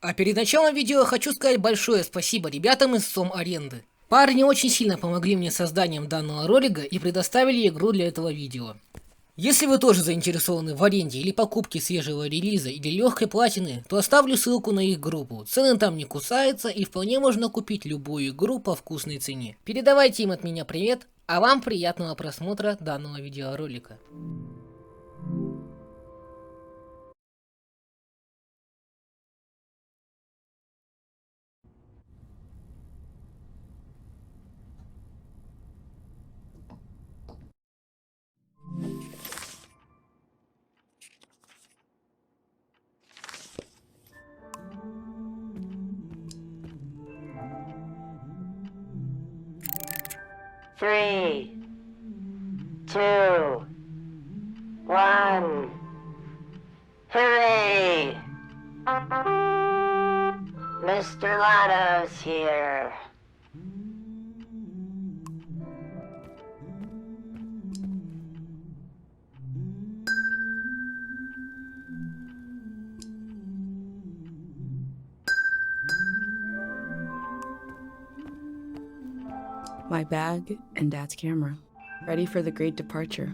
А перед началом видео хочу сказать большое спасибо ребятам из аренды. Парни очень сильно помогли мне с созданием данного ролика и предоставили игру для этого видео. Если вы тоже заинтересованы в аренде или покупке свежего релиза или легкой платины, то оставлю ссылку на их группу. Цены там не кусаются и вполне можно купить любую игру по вкусной цене. Передавайте им от меня привет, а вам приятного просмотра данного видеоролика. Three, two, one. Hooray! Mr. Lotto's here. My bag and Dad's camera, ready for the great departure.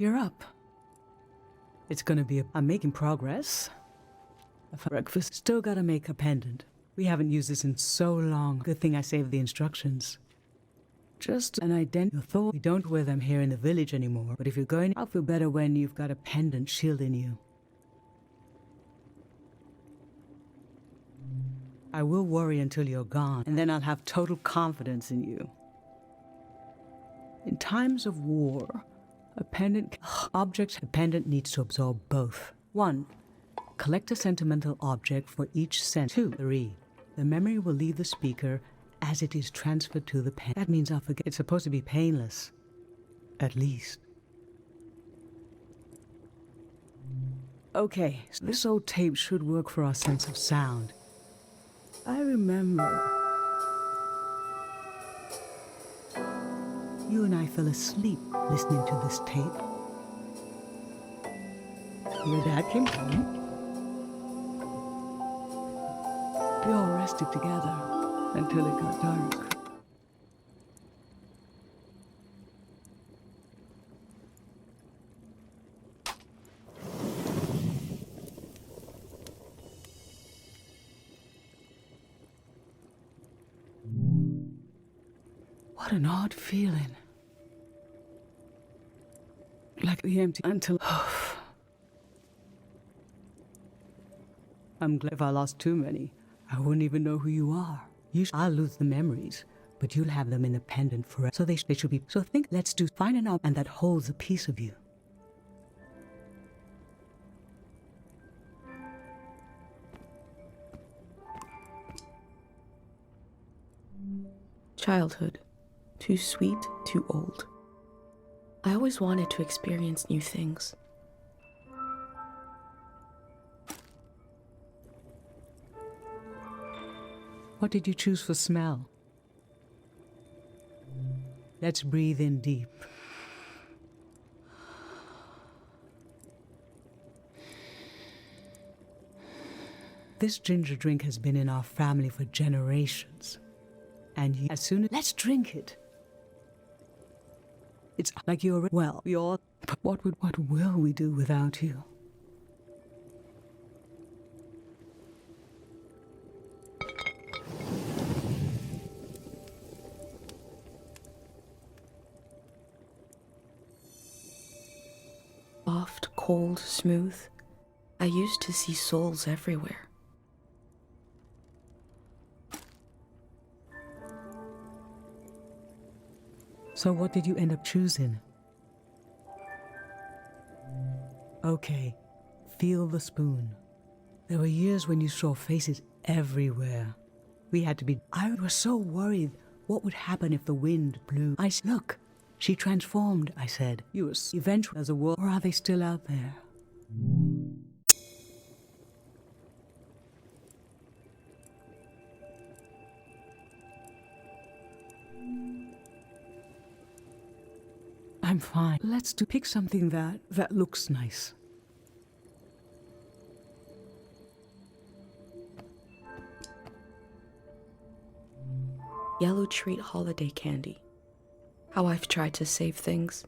You're up. It's gonna be I'm making progress. For breakfast, still gotta make a pendant. We haven't used this in so long. Good thing I saved the instructions. Just an identical thought. We don't wear them here in the village anymore, but if you're going, I'll feel better when you've got a pendant shielding you. I will worry until you're gone, and then I'll have total confidence in you. In times of war, a pendant needs to absorb both. 1. Collect a sentimental object for each sense. 2. 3. The memory will leave the speaker as it is transferred to the pen. That means I'll forget. It's supposed to be painless. At least. Okay, so this old tape should work for our sense of sound. I remember you and I fell asleep listening to this tape. Your dad came home. We all rested together until it got dark. What an odd feeling. Like the empty until... I'm glad if I lost too many, I wouldn't even know who you are. I'll lose the memories, but you'll have them independent forever. So they should be... So think, let's do find an object and that holds a piece of you. Childhood. too sweet, too old. I always wanted to experience new things. What did you choose for smell? Let's breathe in deep. This ginger drink has been in our family for generations. And as soon as... Let's drink it. It's like you're... Well, you're... What will we do without you? Soft, cold, smooth. I used to see souls everywhere. So what did you end up choosing? Okay, feel the spoon. There were years when you saw faces everywhere. We had to be... I was so worried what would happen if the wind blew. I said, look, she transformed, I said. You were eventually as a world, or are they still out there? I'm fine. Let's pick something that looks nice. Yellow treat holiday candy. How I've tried to save things.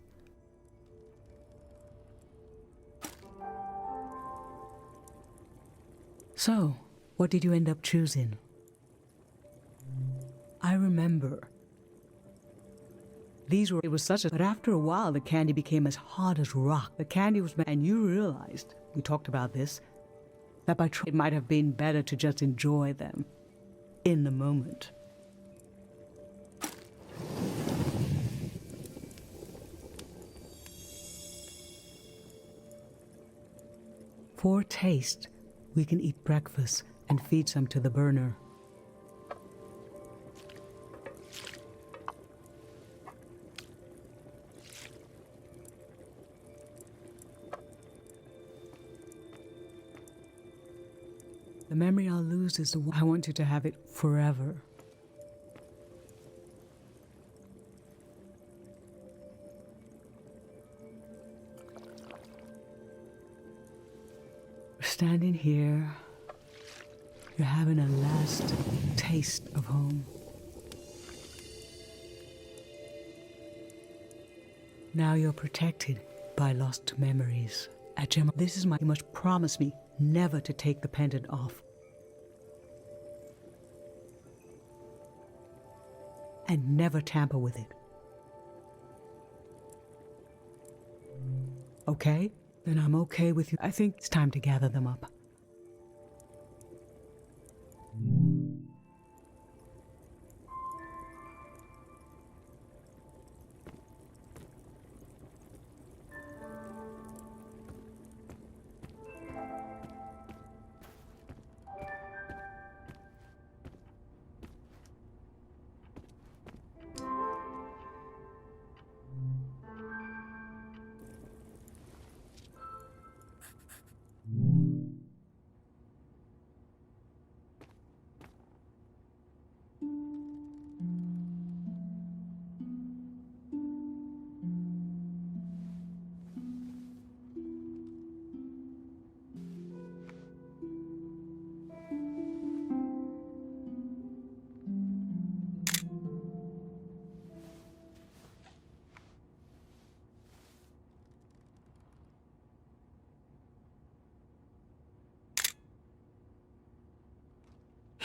So, what did you end up choosing? I remember. It was such a... But after a while, the candy became as hard as rock. The candy was... And you realized, we talked about this, that it might have been better to just enjoy them in the moment. For taste, we can eat breakfast and feed some to the burner. The memory I'll lose is the one I want you to have it forever. We're standing here. You're having a last taste of home. Now you're protected by lost memories. This is you must promise me never to take the pendant off. And never tamper with it. Okay? Then I'm okay with you. I think it's time to gather them up.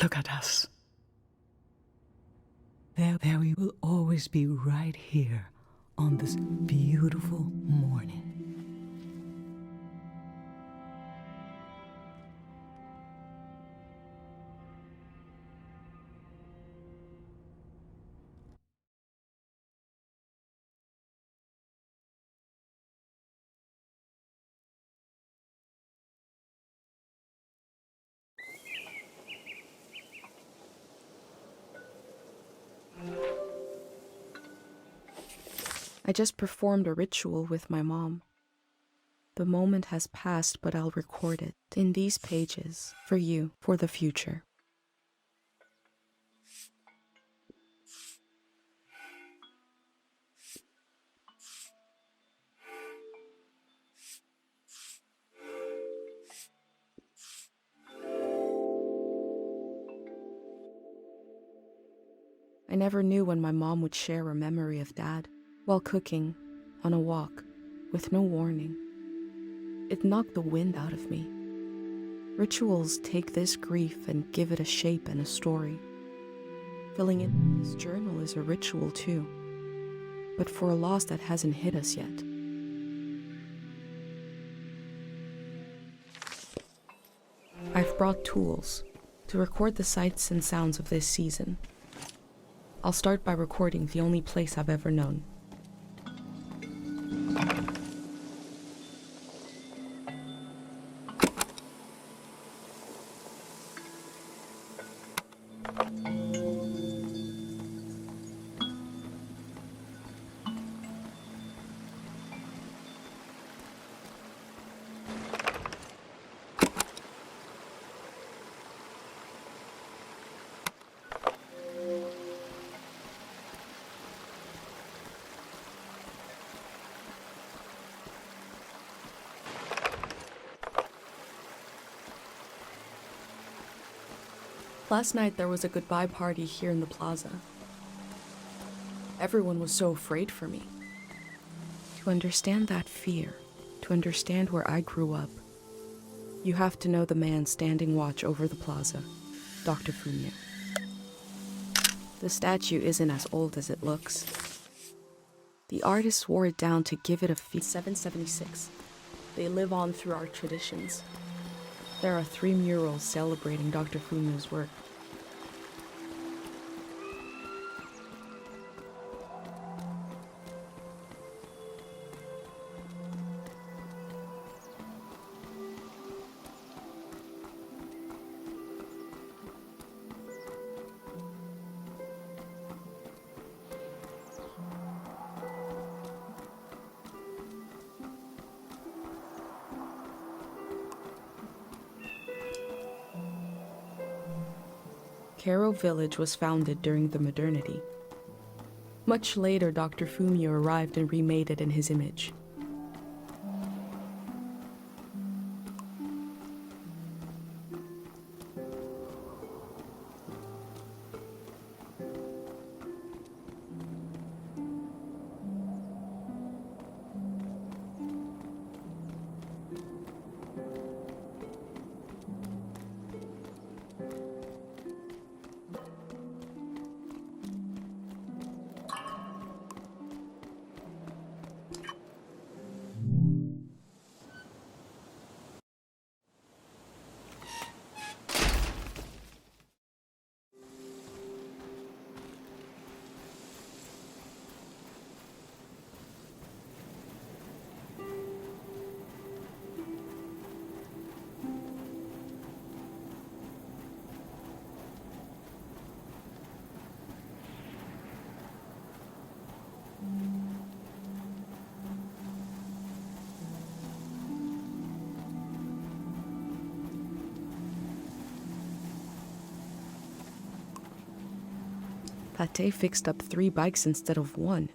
Look at us. There we will always be right here on this beautiful morning. I just performed a ritual with my mom. The moment has passed, but I'll record it in these pages for you, for the future. I never knew when my mom would share a memory of Dad while cooking, on a walk, with no warning. It knocked the wind out of me. Rituals take this grief and give it a shape and a story. Filling in this journal is a ritual too, but for a loss that hasn't hit us yet. I've brought tools to record the sights and sounds of this season. I'll start by recording the only place I've ever known. Last night there was a goodbye party here in the plaza. Everyone was so afraid for me. To understand that fear, to understand where I grew up, you have to know the man standing watch over the plaza, Dr. Fumio. The statue isn't as old as it looks. The artist wore it down to give it a feel. 776. They live on through our traditions. There are 3 murals celebrating Dr. Fumio's work. Kero village was founded during the modernity. Much later, Dr. Fumio arrived and remade it in his image. Pate fixed up 3 bikes instead of 1.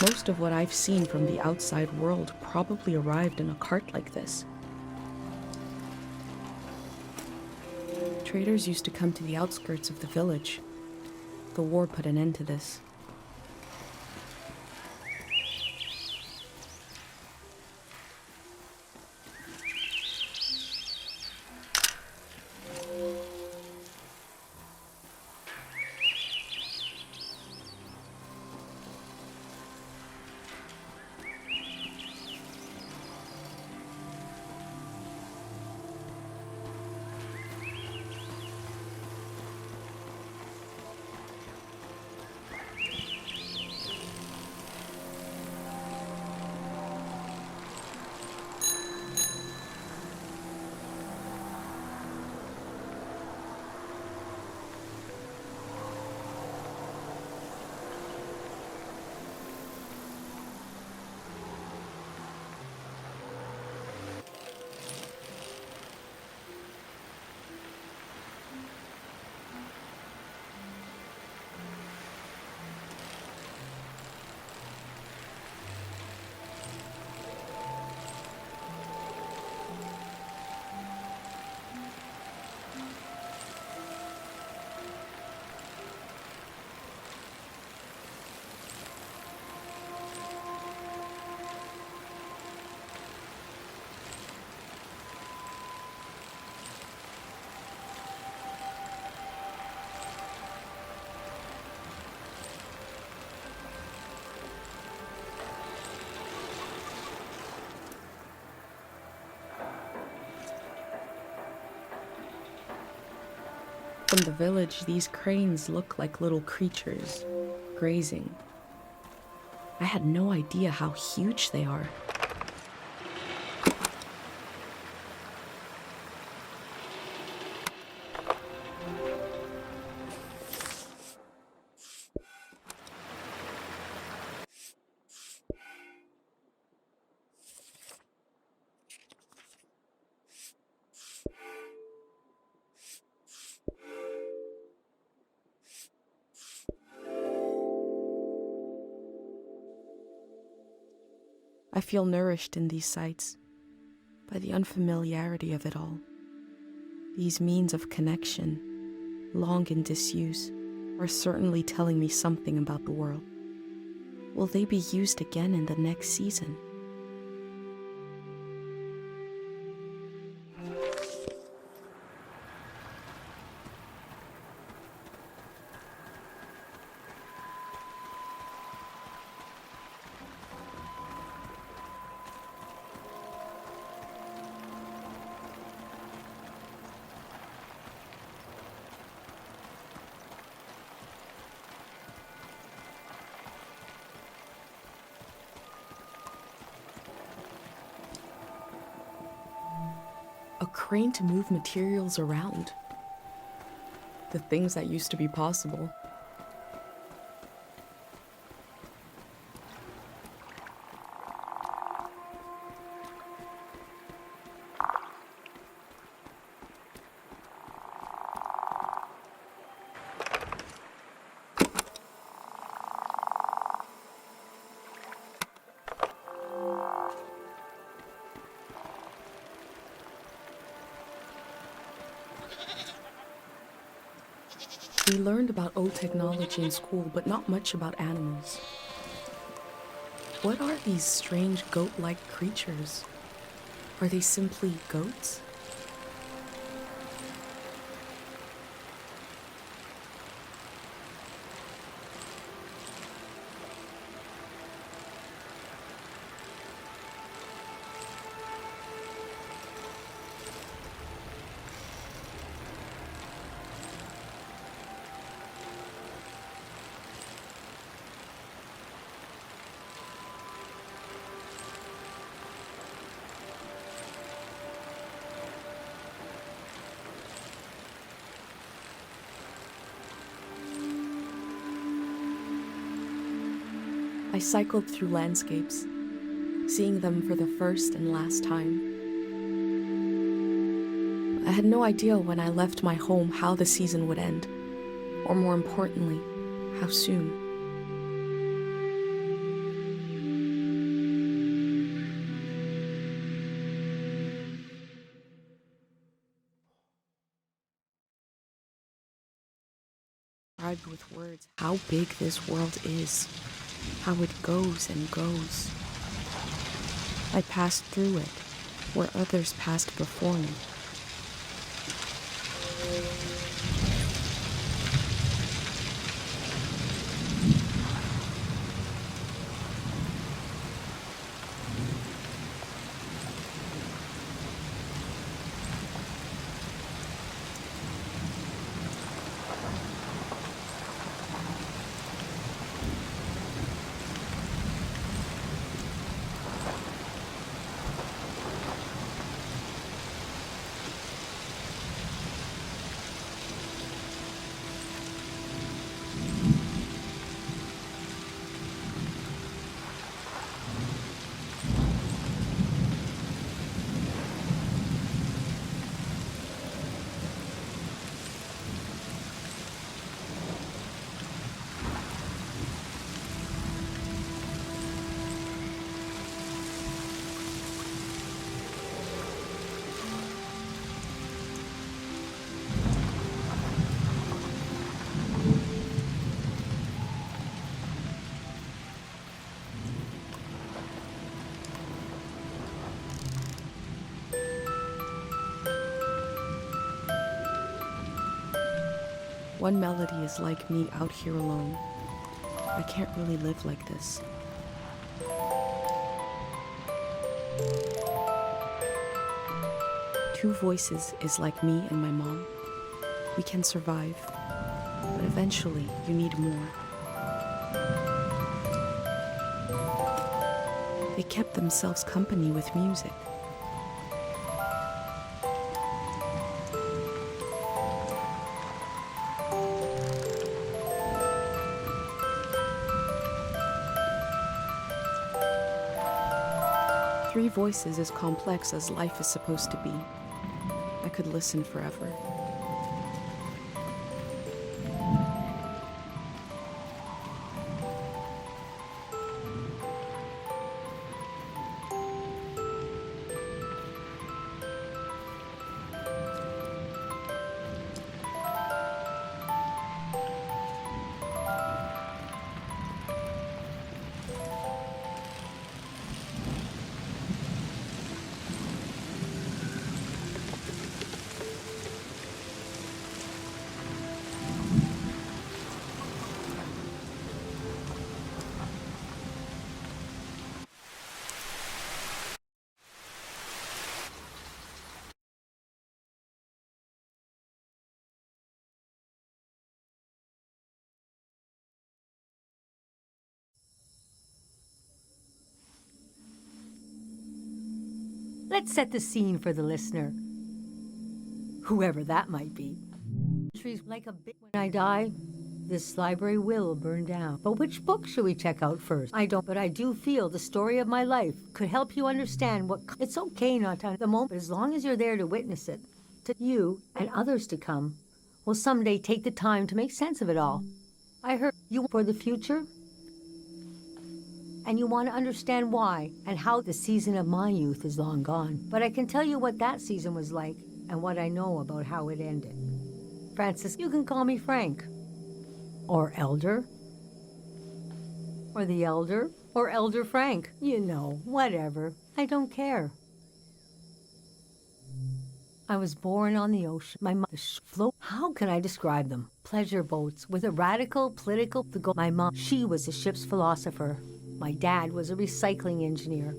Most of what I've seen from the outside world probably arrived in a cart like this. Traders used to come to the outskirts of the village. The war put an end to this. From the village, these cranes look like little creatures, grazing. I had no idea how huge they are. I feel nourished in these sights by the unfamiliarity of it all. These means of connection, long in disuse, are certainly telling me something about the world. Will they be used again in the next season? A crane to move materials around. The things that used to be possible. We learned about old technology in school, but not much about animals. What are these strange goat-like creatures? Are they simply goats? I cycled through landscapes, seeing them for the first and last time. I had no idea when I left my home how the season would end, or more importantly, how soon. described with words how big this world is, how it goes and goes. I passed through it, where others passed before me. One melody is like me out here alone. I can't really live like this. Two voices is like me and my mom. We can survive, but eventually you need more. They kept themselves company with music. Three voices is complex as life is supposed to be. I could listen forever. Let's set the scene for the listener, whoever that might be. Like a bit when I die, this library will burn down. But which book should we check out first? I don't, but I do feel the story of my life could help you understand what it's okay not to the moment, as long as you're there to witness it. To you and others to come will someday take the time to make sense of it all. I heard you for the future, and you want to understand why and how the season of my youth is long gone. But I can tell you what that season was like and what I know about how it ended. Francis, you can call me Frank, or Elder, or the Elder, or Elder Frank. You know, whatever. I don't care. I was born on the ocean. My mother float. How can I describe them? Pleasure boats with a radical political goal. My mom, she was a ship's philosopher. My dad was a recycling engineer.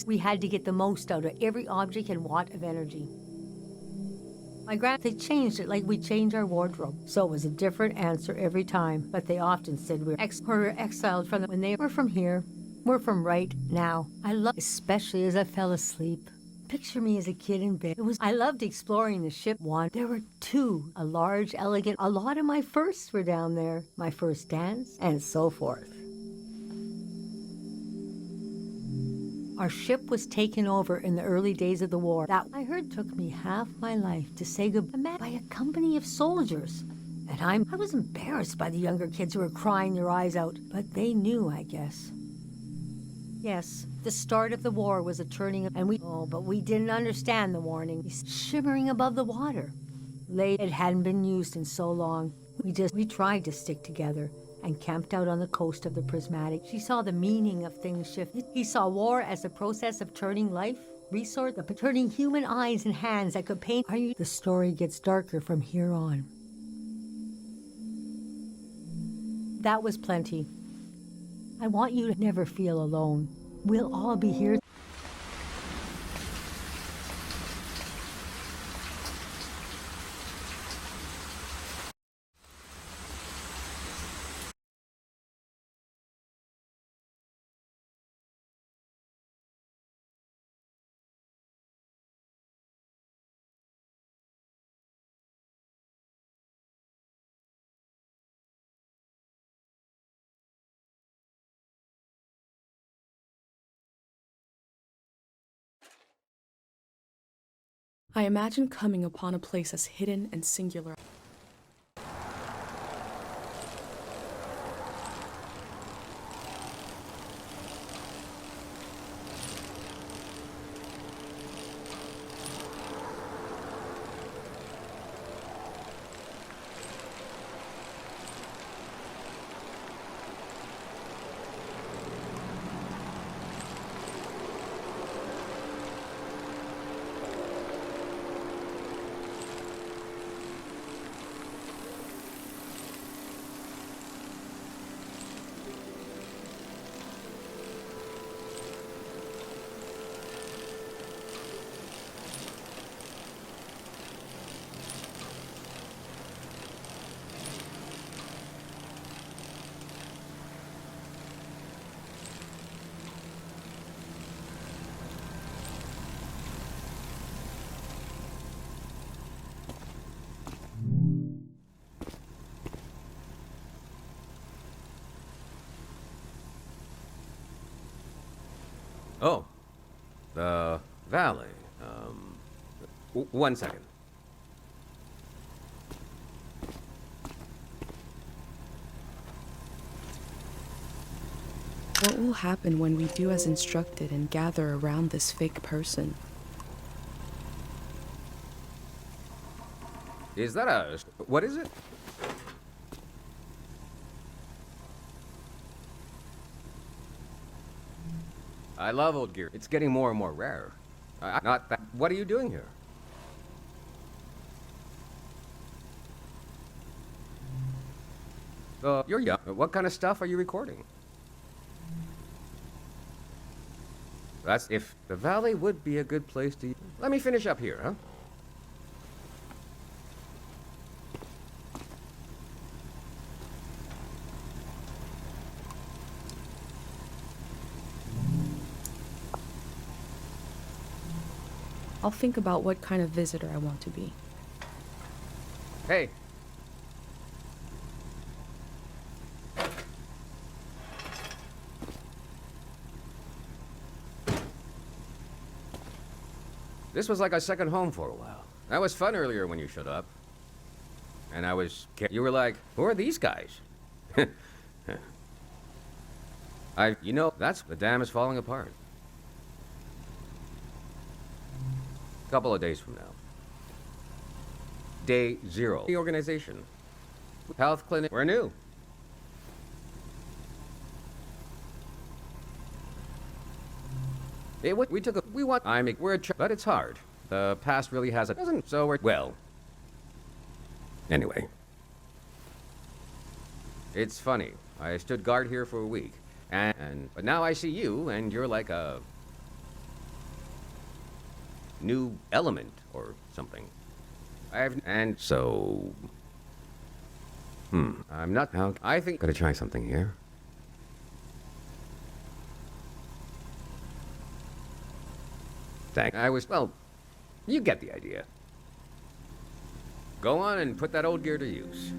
We had to get the most out of every object and watt of energy. My they changed it like we change our wardrobe. So it was a different answer every time, but they often said we were exiled from when they were from here. We're from right now. I love, especially as I fell asleep. Picture me as a kid in bed. I loved exploring the ship. One, there were two, a large, elegant, a lot of my firsts were down there. My first dance, and so forth. Our ship was taken over in the early days of the war. That, I heard, took me half my life to say goodbye by a company of soldiers. And I was embarrassed by the younger kids who were crying their eyes out, but they knew, I guess. Yes, the start of the war was a turning, but we didn't understand the warning. Shimmering above the water. It hadn't been used in so long. We tried to stick together and camped out on the coast of the prismatic. She saw the meaning of things shift. He saw war as a process of turning life, resource, of turning human eyes and hands that could paint. The story gets darker from here on. That was plenty. I want you to never feel alone. We'll all be here. I imagine coming upon a place as hidden and singular. Oh, the valley. One second. What will happen when we do as instructed and gather around this fake person? Is that a... what is it? I love old gear. It's getting more and more rare. Not that... What are you doing here? You're young. What kind of stuff are you recording? That's... If the valley would be a good place to... Let me finish up here, huh? I'll think about what kind of visitor I want to be. Hey. This was like a second home for a while. That was fun earlier when you showed up. And I was... You were like, who are these guys? You know, that's... The dam is falling apart. Couple of days from now. Day 0. The organization. Health clinic. We're new. We took a... We want... We're a... But it's hard. The past really has a... Doesn't... So we're... Well. Anyway. It's funny. I stood guard here for a week. But now I see you, and you're like a... new element or something. And so... I'm not... Now, I think... Gonna try something here. Well, you get the idea. Go on and put that old gear to use.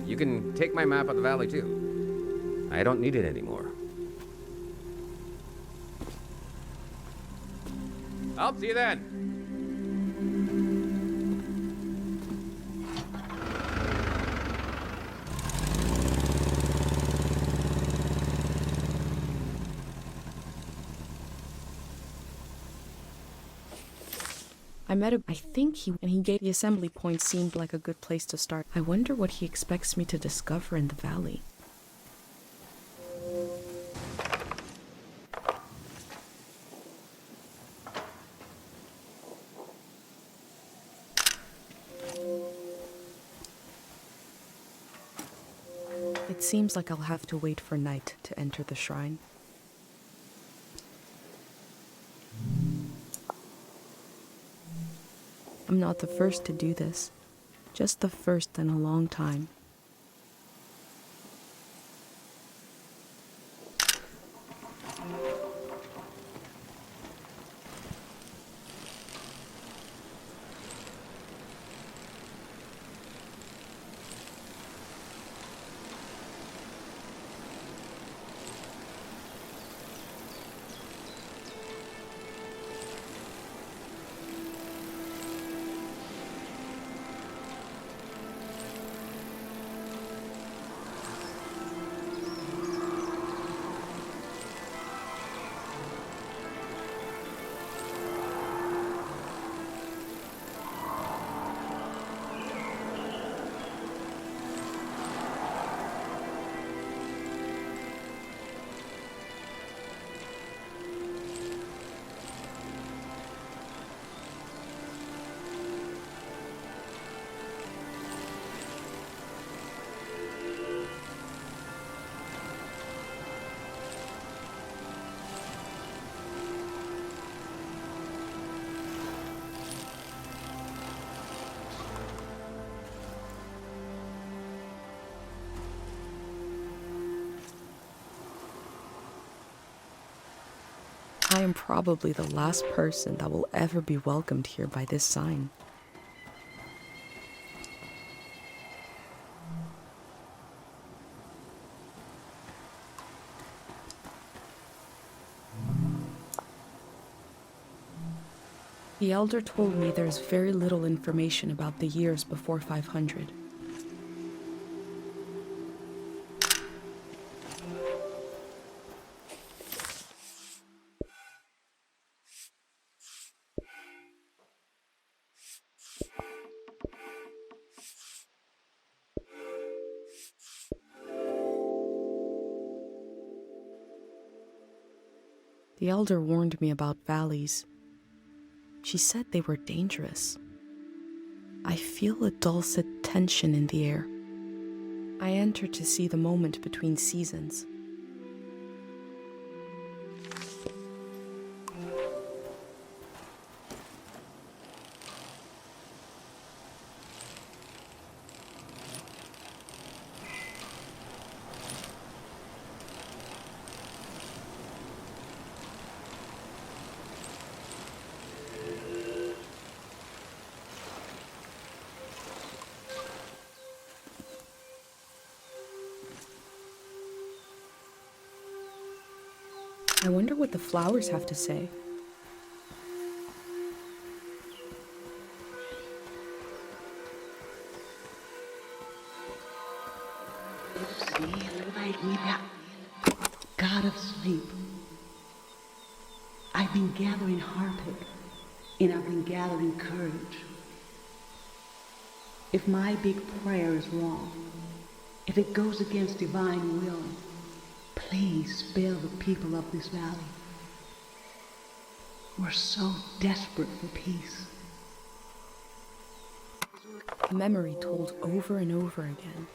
You can take my map of the valley, too. I don't need it anymore. I'll see you then. I met him, I think he gave the assembly point seemed like a good place to start. I wonder what he expects me to discover in the valley. It seems like I'll have to wait for night to enter the shrine. I'm not the first to do this, just the first in a long time. I am probably the last person that will ever be welcomed here by this sign. The elder told me there's very little information about the years before 500. The elder warned me about valleys. She said they were dangerous. I feel a dulcet tension in the air. I enter to see the moment between seasons. I wonder what the flowers have to say. God of sleep, I've been gathering heartache and I've been gathering courage. If my big prayer is wrong, if it goes against divine will, please spare the people of this valley. We're so desperate for peace. A memory told over and over again.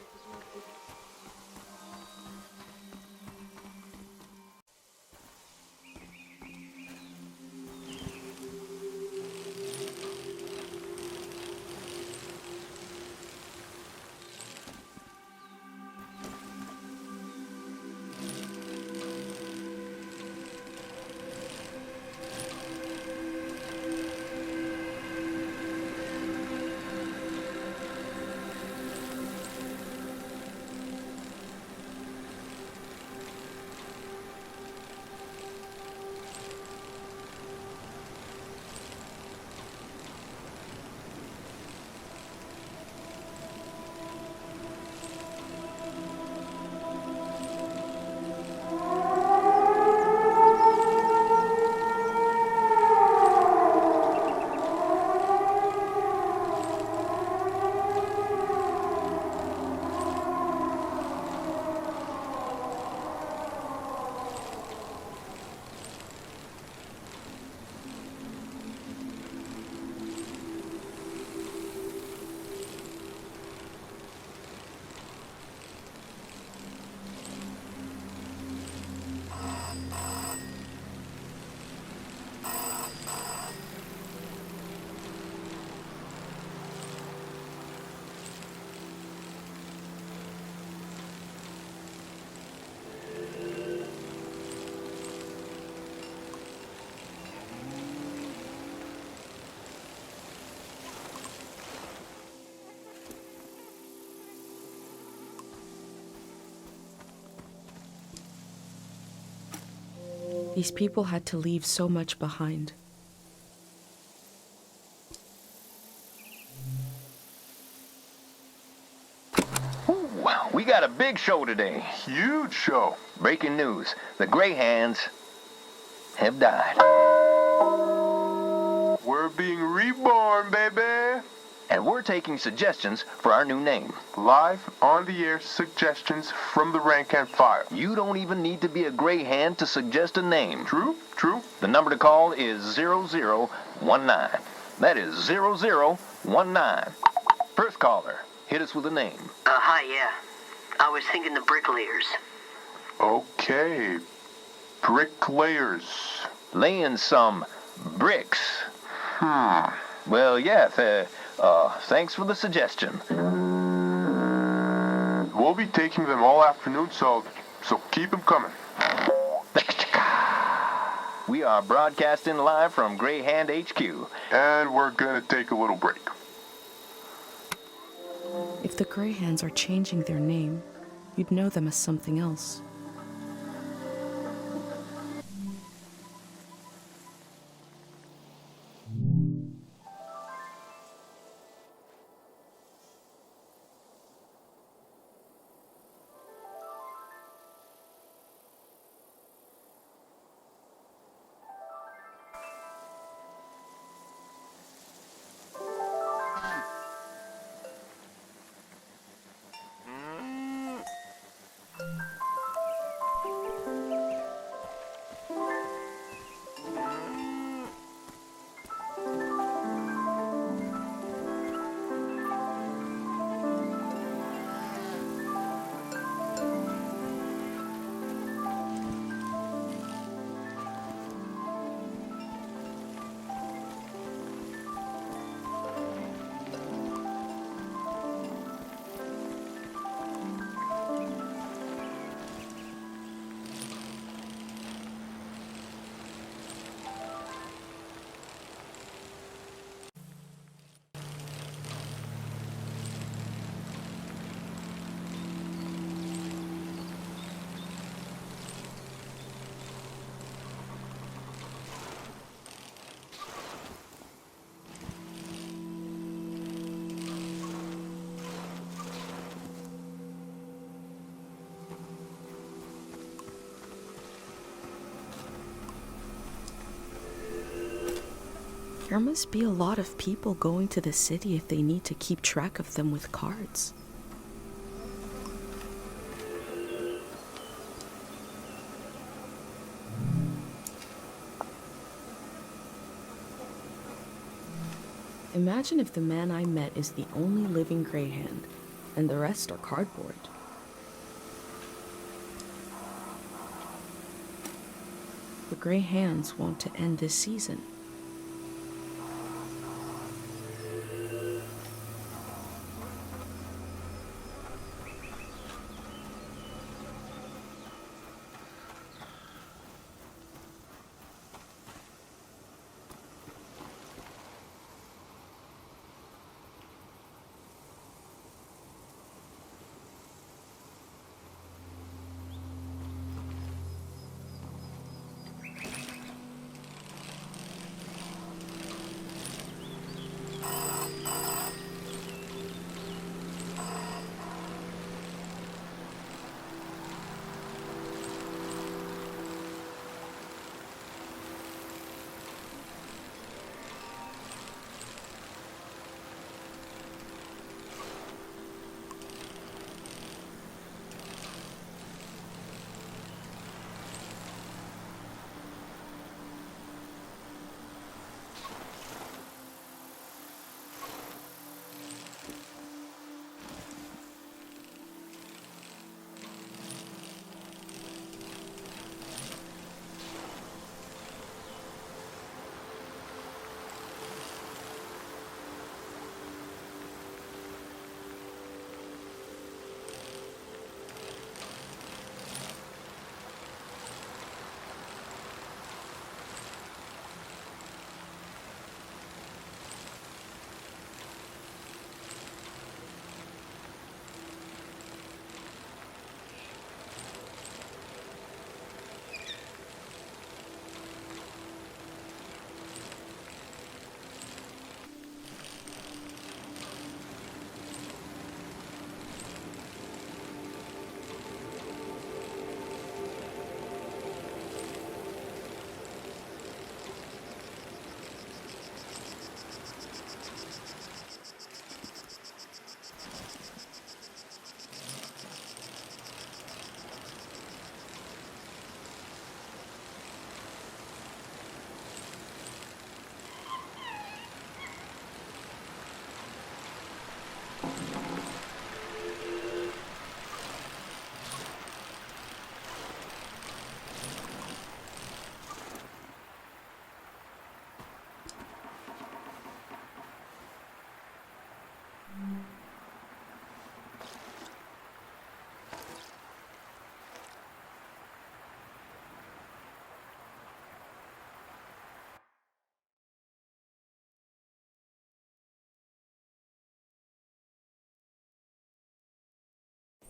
These people had to leave so much behind. We got a big show today. Huge show. Breaking news. The Grey Hands have died. We're being reborn, baby. And we're taking suggestions for our new name. Live on the air suggestions from the rank and file. You don't even need to be a Grey Hand to suggest a name. True, true. The number to call is 0019. That is 0019. First caller, hit us with a name. Hi, yeah. I was thinking the bricklayers. Okay. Bricklayers. Laying some bricks. Well, yeah, thanks for the suggestion. We'll be taking them all afternoon, so keep them coming. We are broadcasting live from Grey Hand HQ. And we're gonna take a little break. If the Grey Hands are changing their name, you'd know them as something else. There must be a lot of people going to the city if they need to keep track of them with cards. Imagine if the man I met is the only living Grey Hand, and the rest are cardboard. The Grey Hands want to end this season.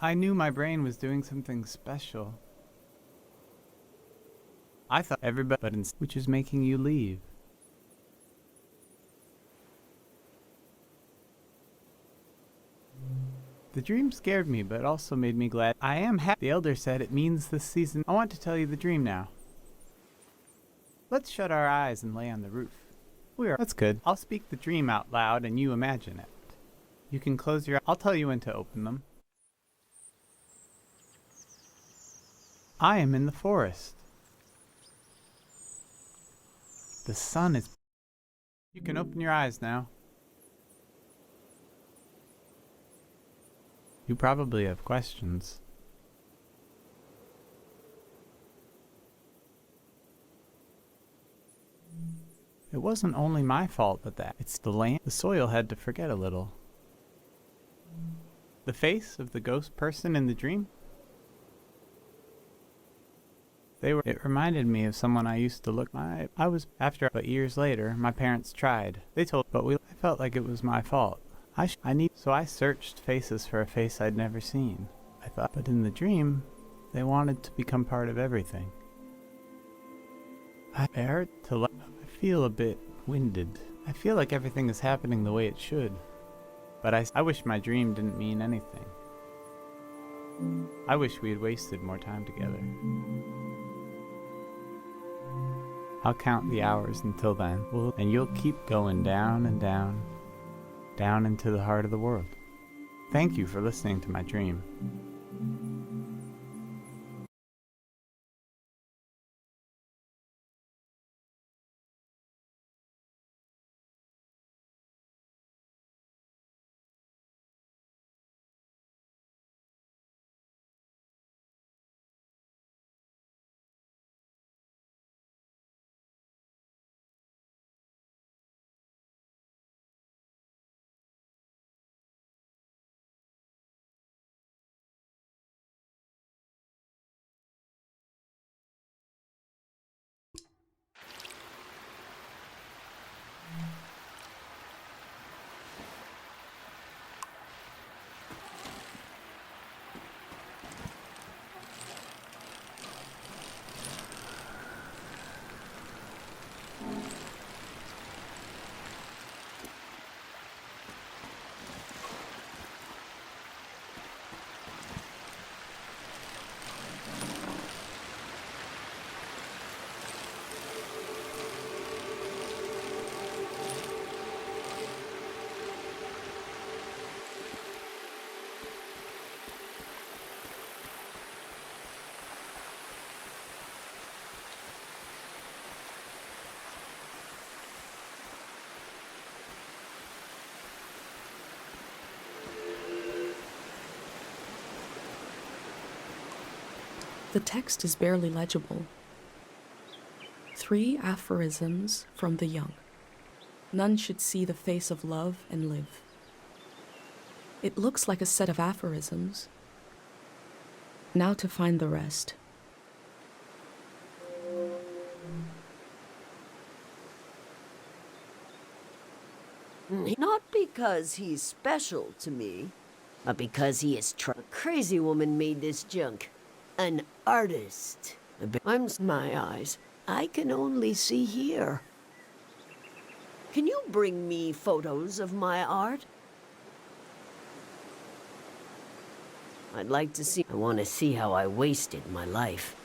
I knew my brain was doing something special. I thought everybody, but which is making you leave. The dream scared me, but also made me glad. I am happy. The elder said it means this season. I want to tell you the dream now. Let's shut our eyes and lay on the roof. That's good. I'll speak the dream out loud and you imagine it. You can close your eyes. I'll tell you when to open them. I am in the forest. The sun is... You can open your eyes now. You probably have questions. It wasn't only my fault that it's the land. The soil had to forget a little. The face of the ghost person in the dream? It reminded me of someone I used to look. But years later, my parents tried. I felt like it was my fault. So I searched faces for a face I'd never seen. I thought, but in the dream, they wanted to become part of everything. I feel a bit winded. I feel like everything is happening the way it should. But I wish my dream didn't mean anything. I wish we had wasted more time together. I'll count the hours until then, and you'll keep going down and down, down into the heart of the world. Thank you for listening to my dream. The text is barely legible. 3 aphorisms from the young. None should see the face of love and live. It looks like a set of aphorisms. Now to find the rest. Not because he's special to me, but because he is a crazy woman made this junk. An artist. I'm my eyes. I can only see here. Can you bring me photos of my art? I'd like to see. I want to see how I wasted my life.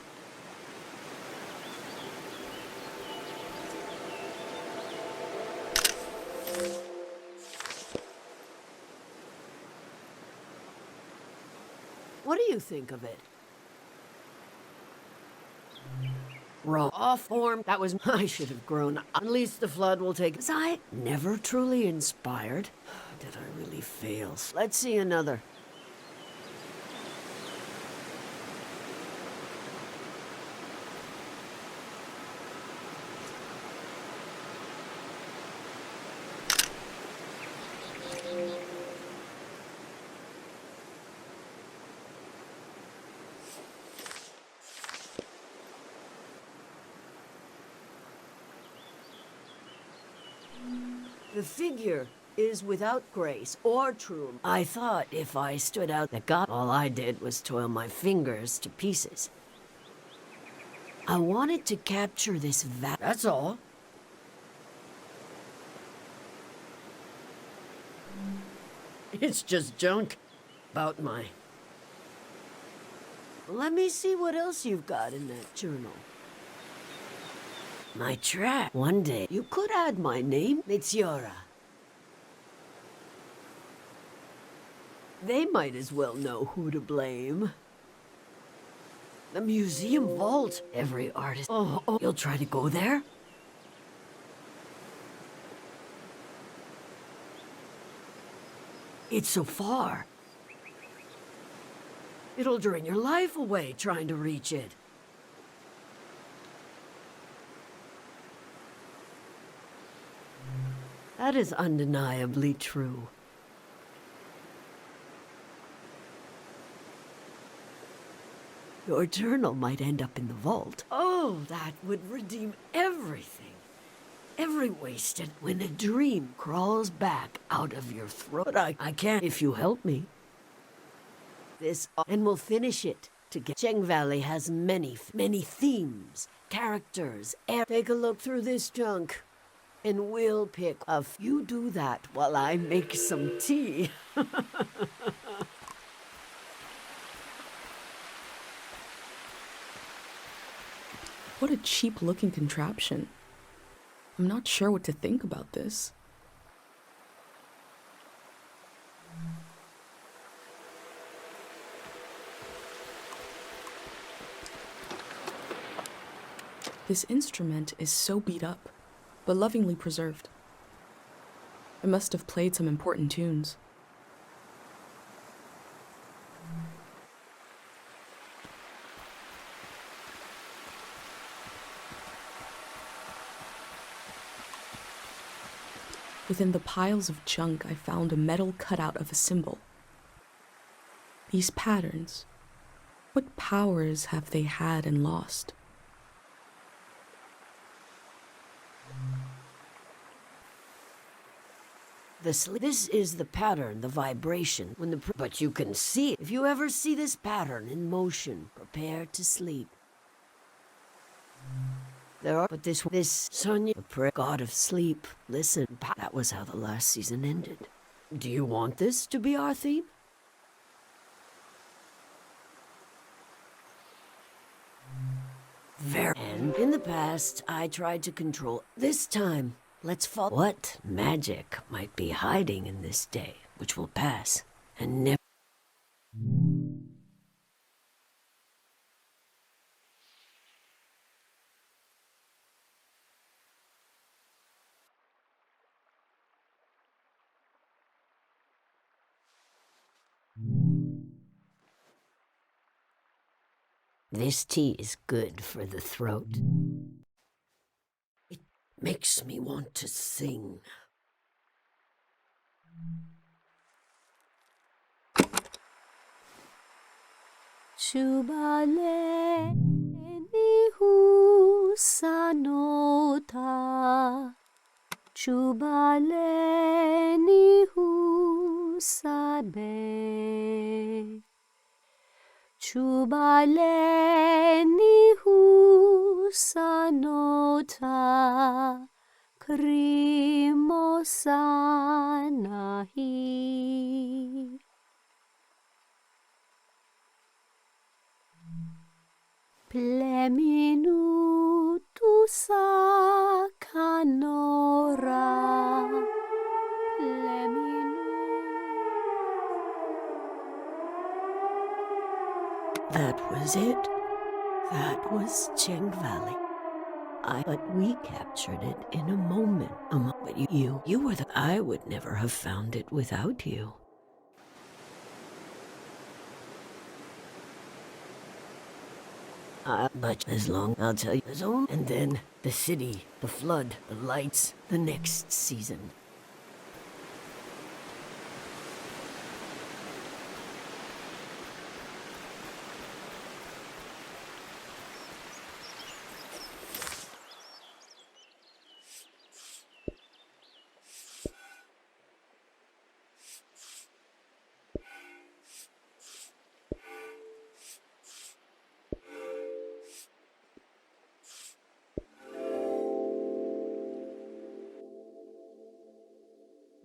What do you think of it? Wrong. Off form. That was. I should have grown up. At least the flood will take. Was I never truly inspired? Did I really fail? Let's see another. The figure is without grace or true. I thought if I stood out the gut, all I did was toil my fingers to pieces. I wanted to capture this that's all. It's just junk about my... Let me see what else you've got in that journal. My track. One day, you could add my name, Mitziora. They might as well know who to blame. The museum vault. Every artist. Oh, you'll try to go there? It's so far. It'll drain your life away trying to reach it. That is undeniably true. Your journal might end up in the vault. Oh, that would redeem everything. Every wasted when a dream crawls back out of your throat. I can't if you help me. This, and we'll finish it together. Tieng Valley has many themes, characters. Take a look through this junk. And we'll pick a few. Do that while I make some tea. What a cheap-looking contraption. I'm not sure what to think about this. This instrument is so beat up, but lovingly preserved. It must have played some important tunes. Within the piles of junk, I found a metal cutout of a symbol. These patterns, what powers have they had and lost? This is the pattern, the vibration. But you can see it. If you ever see this pattern in motion, prepare to sleep. This Sonia, the god of sleep. Listen, that was how the last season ended. Do you want this to be our theme? And in the past, I tried to control. This time, let's follow what magic might be hiding in this day, which will pass and never. This tea is good for the throat. It makes me want to sing. Chubale nihu sanota. Chubale nihu sabe. Chubale nihu sanota krimosanahi. Pleminutu sakanora. That was it. That was Tieng Valley. But we captured it in a moment. But you were the... I would never have found it without you. But as long, I'll tell you, and then the city, the flood, the lights, the next season.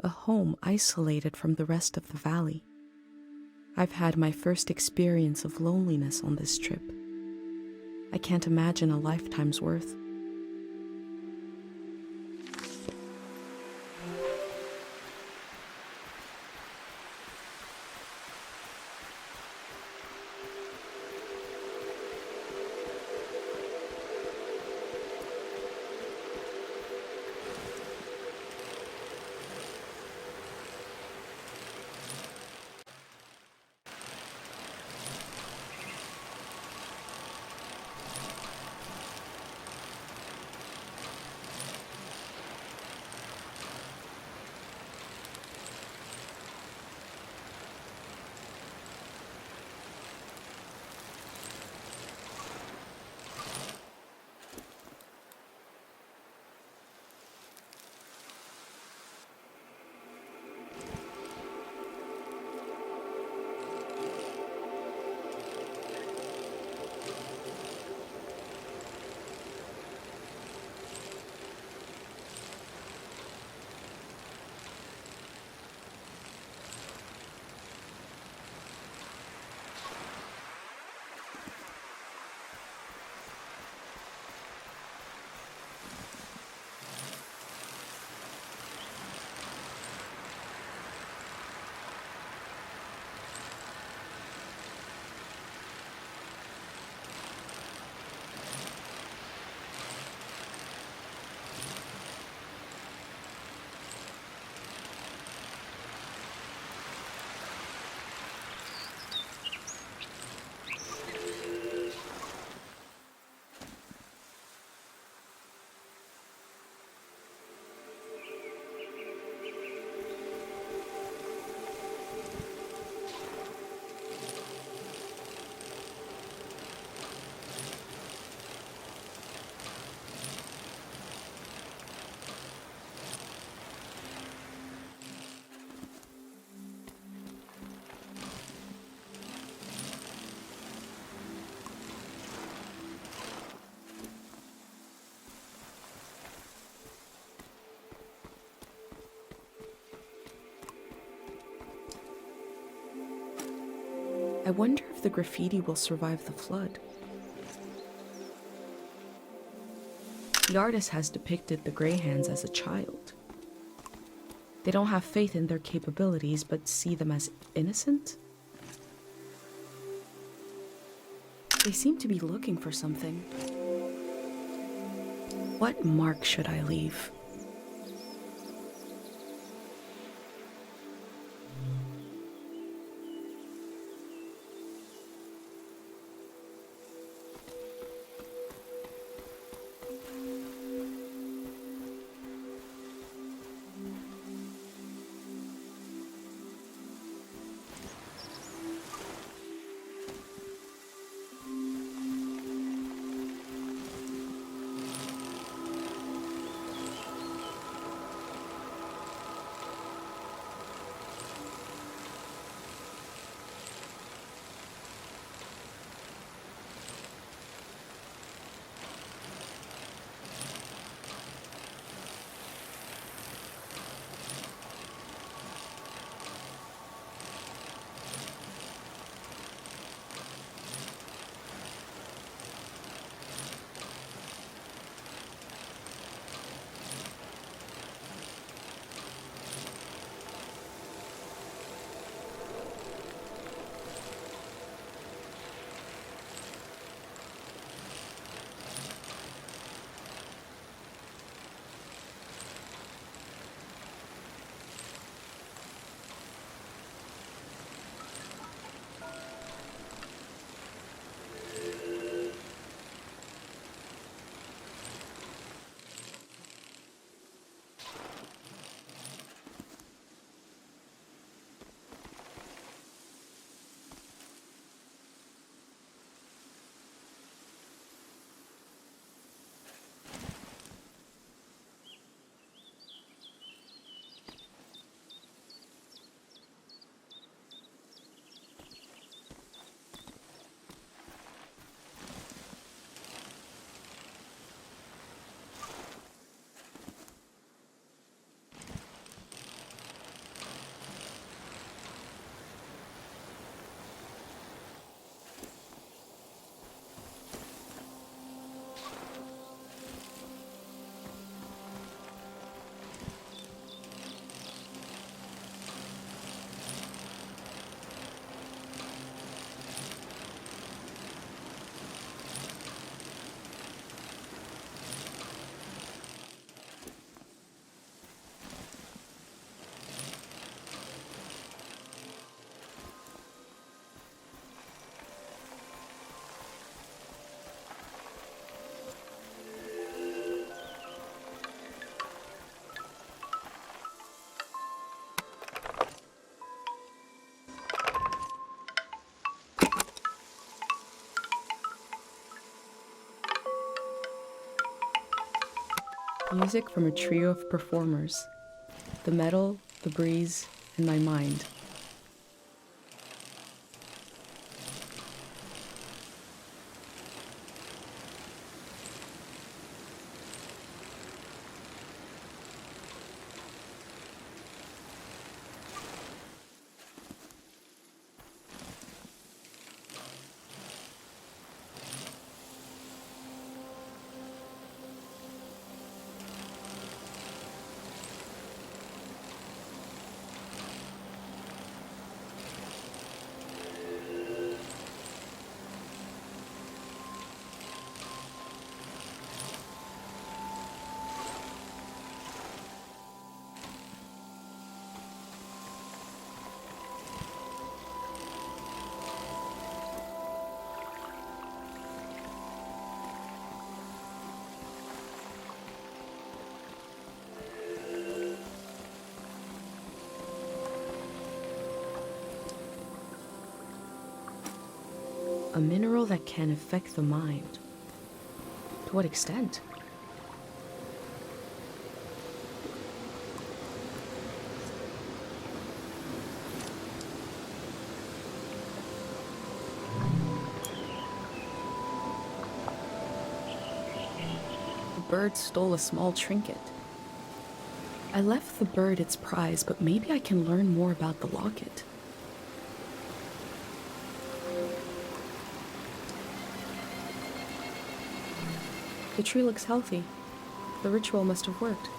A home isolated from the rest of the valley. I've had my first experience of loneliness on this trip. I can't imagine a lifetime's worth. I wonder if the graffiti will survive the flood. The artist has depicted the Greyhands as a child. They don't have faith in their capabilities, but see them as innocent? They seem to be looking for something. What mark should I leave? Music from a trio of performers: the metal, the breeze, and my mind. A mineral that can affect the mind. To what extent? The bird stole a small trinket. I left the bird its prize, but maybe I can learn more about the locket. The tree looks healthy. The ritual must have worked.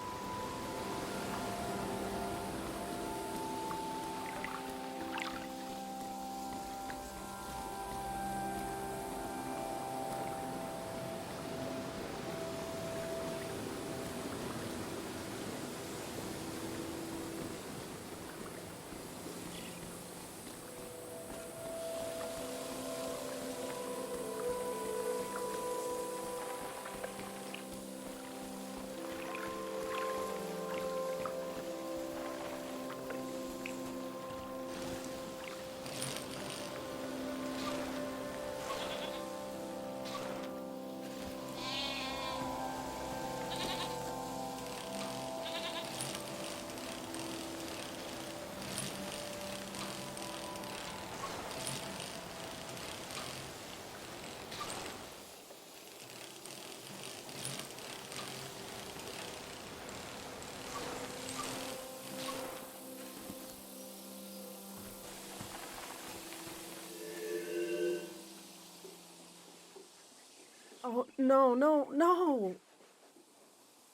Oh, no, no, no!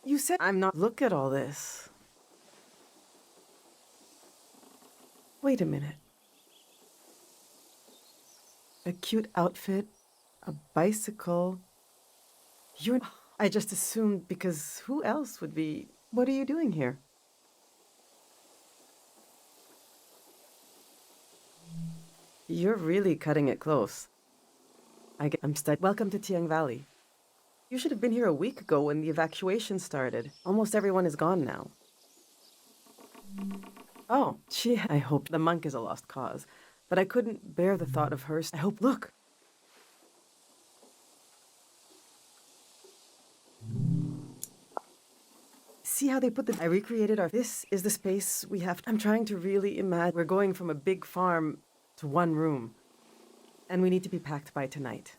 You said I'm not. Look at all this. Wait a minute. A cute outfit, a bicycle. You're. I just assumed because who else would be. What are you doing here? You're really cutting it close. I'm stuck. Welcome to Tieng Valley. You should have been here a week ago when the evacuation started. Almost everyone is gone now. Oh, I hope the monk is a lost cause. But I couldn't bear the thought of her. I hope. Look! See how they put I recreated our. This is the space we have. I'm trying to really imagine. We're going from a big farm to one room. And we need to be packed by tonight.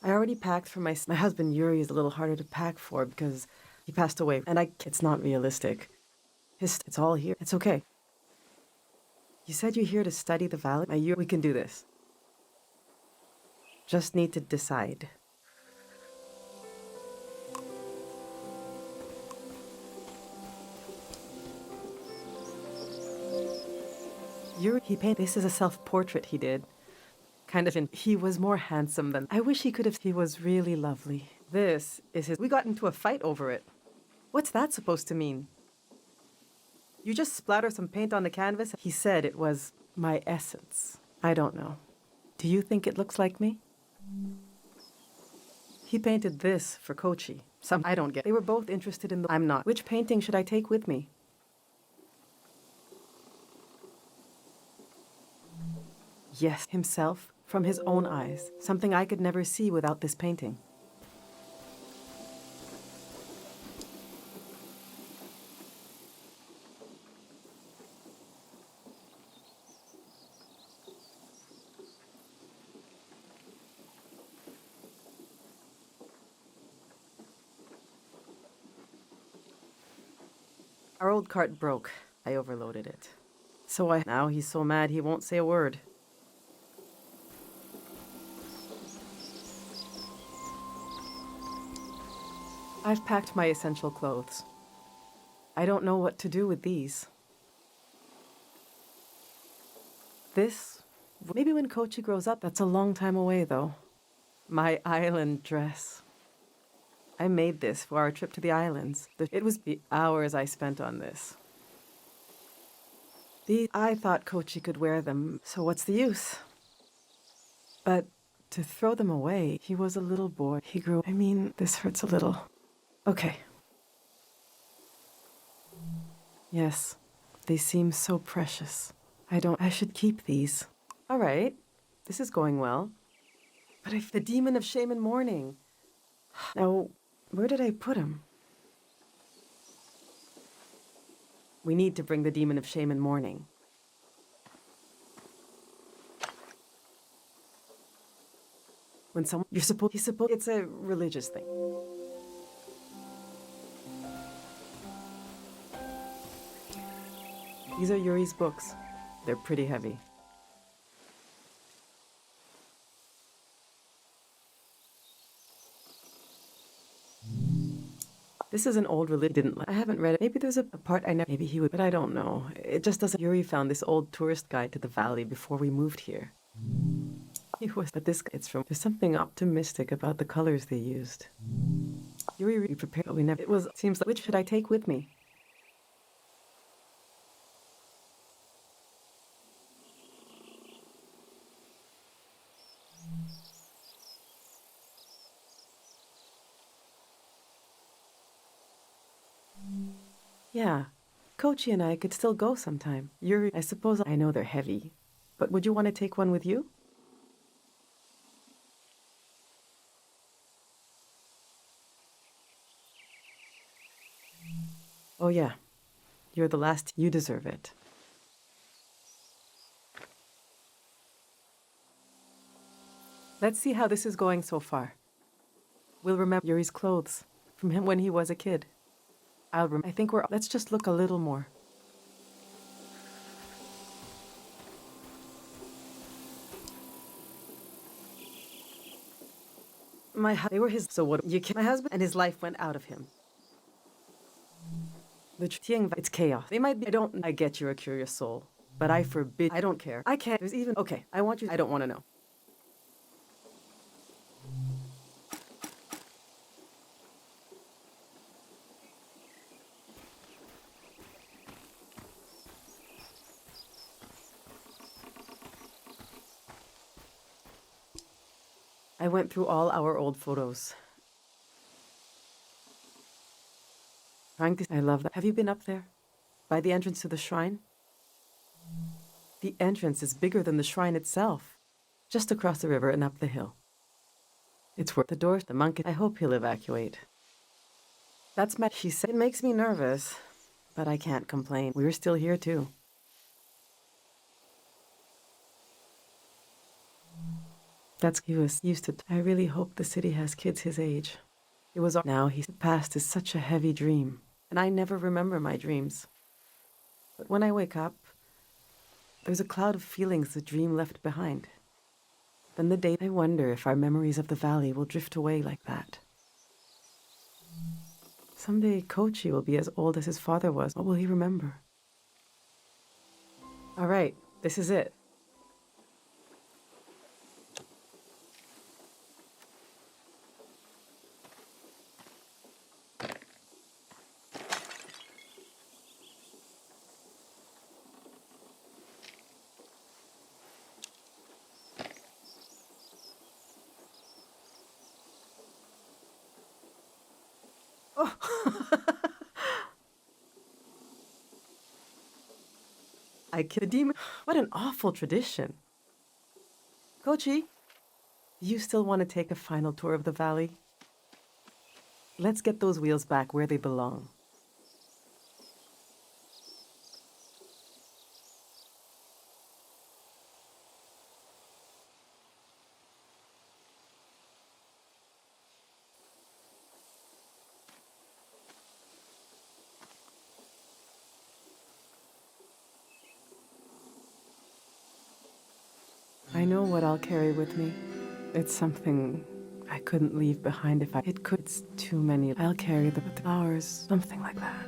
I already packed for my husband Yuri is a little harder to pack for because he passed away. And it's not realistic. It's all here. It's okay. You said you're here to study the valley. We can do this. Just need to decide. He painted. This is a self-portrait he did. He was more handsome than. I wish he could have. He was really lovely. This is his. We got into a fight over it. What's that supposed to mean? You just splatter some paint on the canvas? He said it was my essence. I don't know. Do you think it looks like me? He painted this for Kochi. I don't get. They were both interested in the. I'm not. Which painting should I take with me? Yes, himself. From his own eyes, something I could never see without this painting. Our old cart broke. I overloaded it. Now he's so mad he won't say a word. I've packed my essential clothes. I don't know what to do with these. This, maybe when Kochi grows up, that's a long time away though. My island dress. I made this for our trip to the islands. It was the hours I spent on this. I thought Kochi could wear them, so what's the use? But to throw them away, he was a little boy. This hurts a little. Okay. Yes, they seem so precious. I should keep these. All right, this is going well. But if the demon of shame and mourning. Now, where did I put him? We need to bring the demon of shame and mourning. When someone, it's a religious thing. These are Yuri's books. They're pretty heavy. This is an old religion. I haven't read it. Maybe there's a part I never. Maybe he would, but I don't know. It just doesn't. Yuri found this old tourist guide to the valley before we moved here. There's something optimistic about the colors they used. Yuri prepared, but we never. Seems like, which should I take with me? Yeah, Kochi and I could still go sometime. Yuri, I suppose I know they're heavy, but would you want to take one with you? Oh yeah, you're the last. You deserve it. Let's see how this is going so far. We'll remember Yuri's clothes from him when he was a kid. I think let's just look a little more. They were his, so what, my husband and his life went out of him. The Tieng, it's chaos. They might be, I get you're a curious soul, but I forbid, I don't care. I can't, okay, I don't want to know. I went through all our old photos. I love that. Have you been up there? By the entrance to the shrine? The entrance is bigger than the shrine itself. Just across the river and up the hill. It's worth the doors, the monk. I hope he'll evacuate. That's she said. It makes me nervous, but I can't complain. We're still here too. He was used to. I really hope the city has kids his age. Now the past is such a heavy dream, and I never remember my dreams. But when I wake up, there's a cloud of feelings the dream left behind. Then I wonder if our memories of the valley will drift away like that. Someday Kochi will be as old as his father was. What will he remember? All right, this is it. I killed a demon. What an awful tradition. Kochi, do you still want to take a final tour of the valley? Let's get those wheels back where they belong. I know what I'll carry with me. It's something I couldn't leave behind if it could. It's too many. I'll carry the flowers, something like that.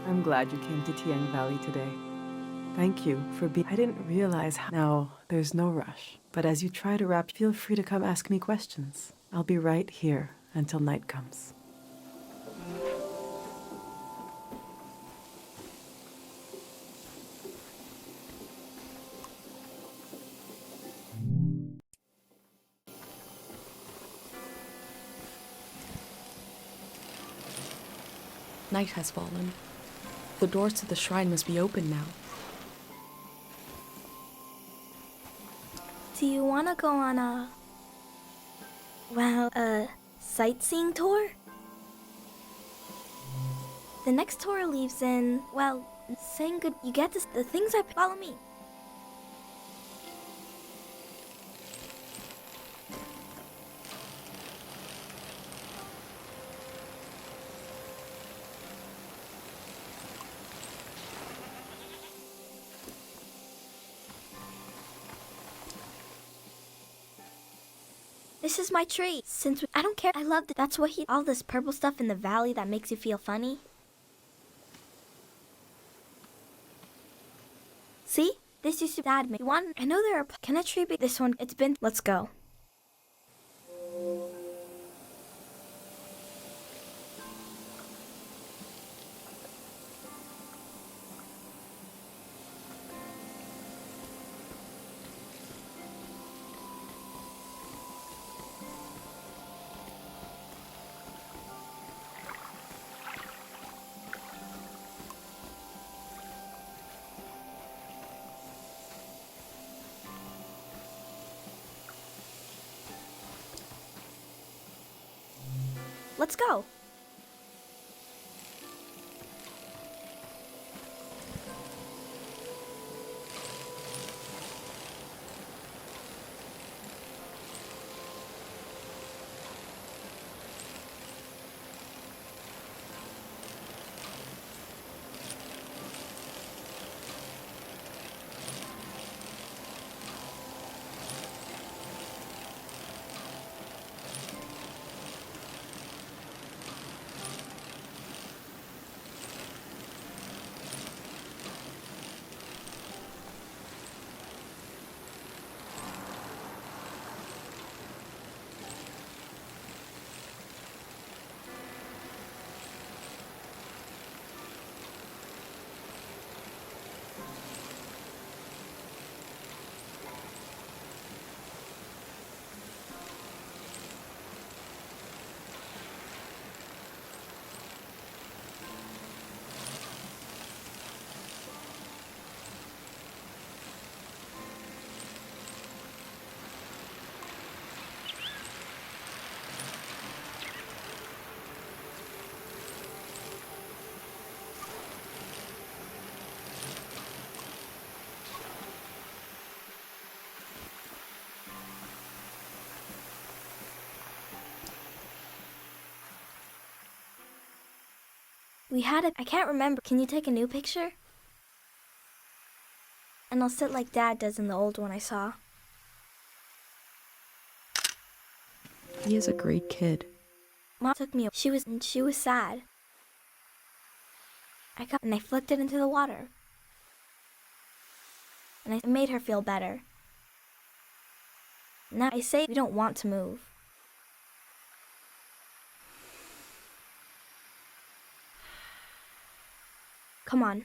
I'm glad you came to Tieng Valley today. Thank you for being. I didn't realize how. Now, there's no rush. But as you try to wrap, feel free to come ask me questions. I'll be right here until night comes. Night has fallen. The doors to the shrine must be open now. Do you want to go on a sightseeing tour? The next tour leaves in, saying good. You get this, the things follow me. This is my tree. I don't care. I love it. That's what all this purple stuff in the valley that makes you feel funny. See? This used to Dad make one. I know there are. Can a tree be this one? It's been. Let's go. Let's go. We had it. I can't remember. Can you take a new picture? And I'll sit like Dad does in the old one I saw. He is a great kid. Mom took me. She was sad. I flicked it into the water. And I made her feel better. Now I say we don't want to move. Come on.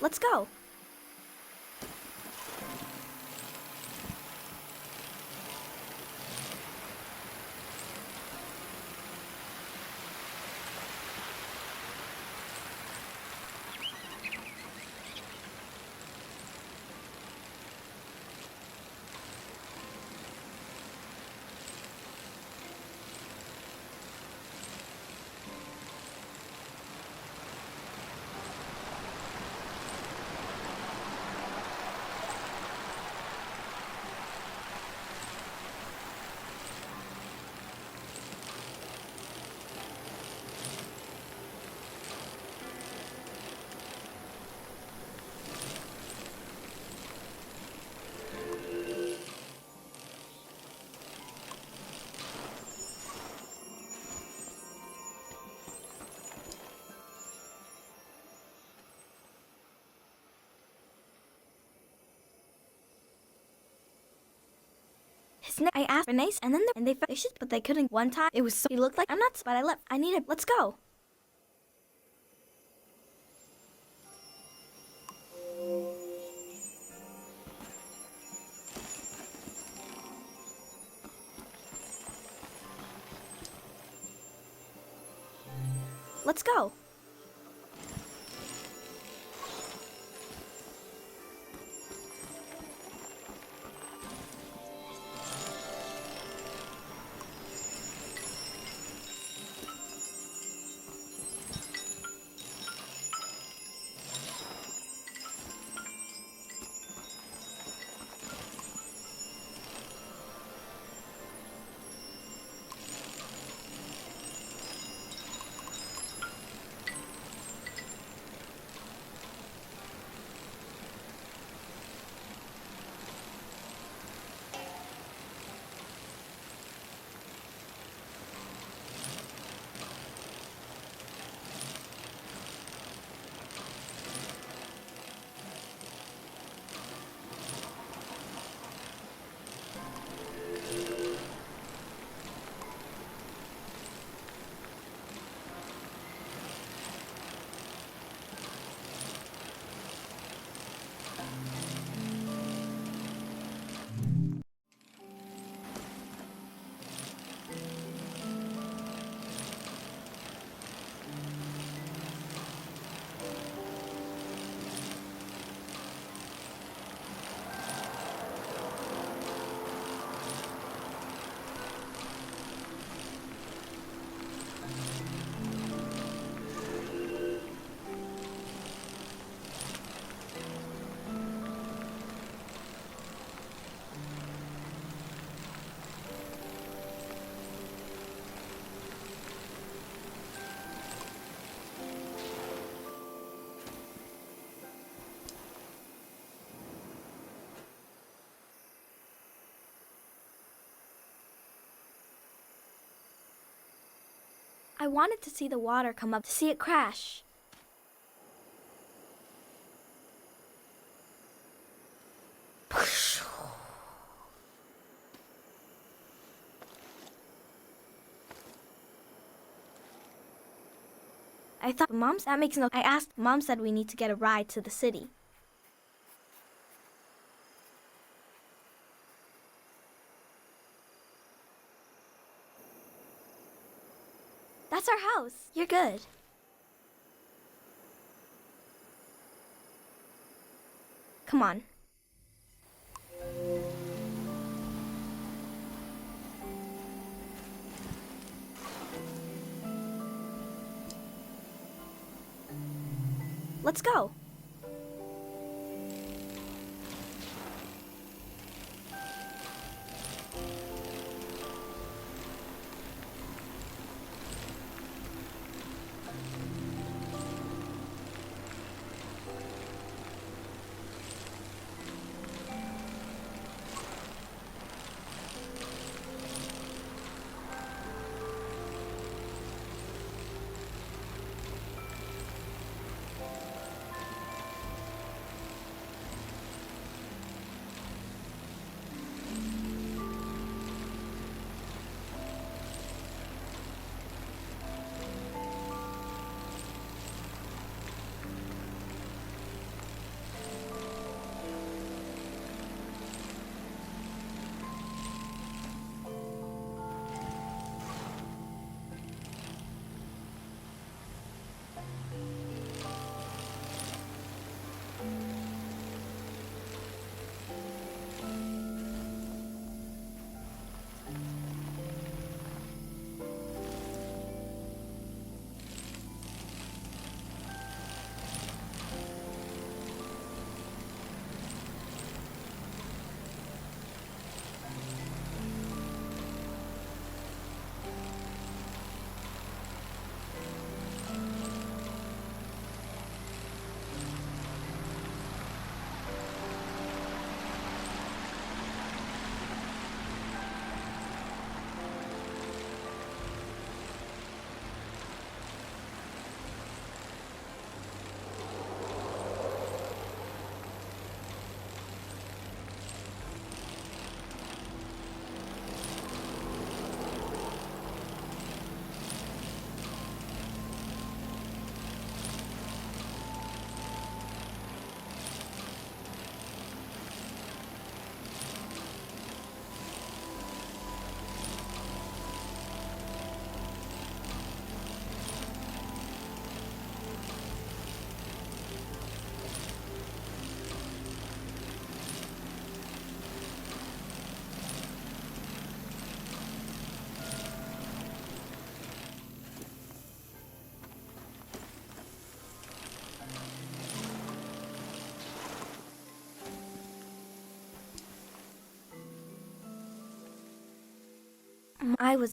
Let's go. I asked for nice, and then they should, but they couldn't. One time, it was so, he looked like, I'm nuts, but I left. I need it. Let's go. Let's go. I wanted to see the water come up, to see it crash. I thought, that makes no. I asked, Mom said we need to get a ride to the city. That's our house. You're good. Come on. Let's go.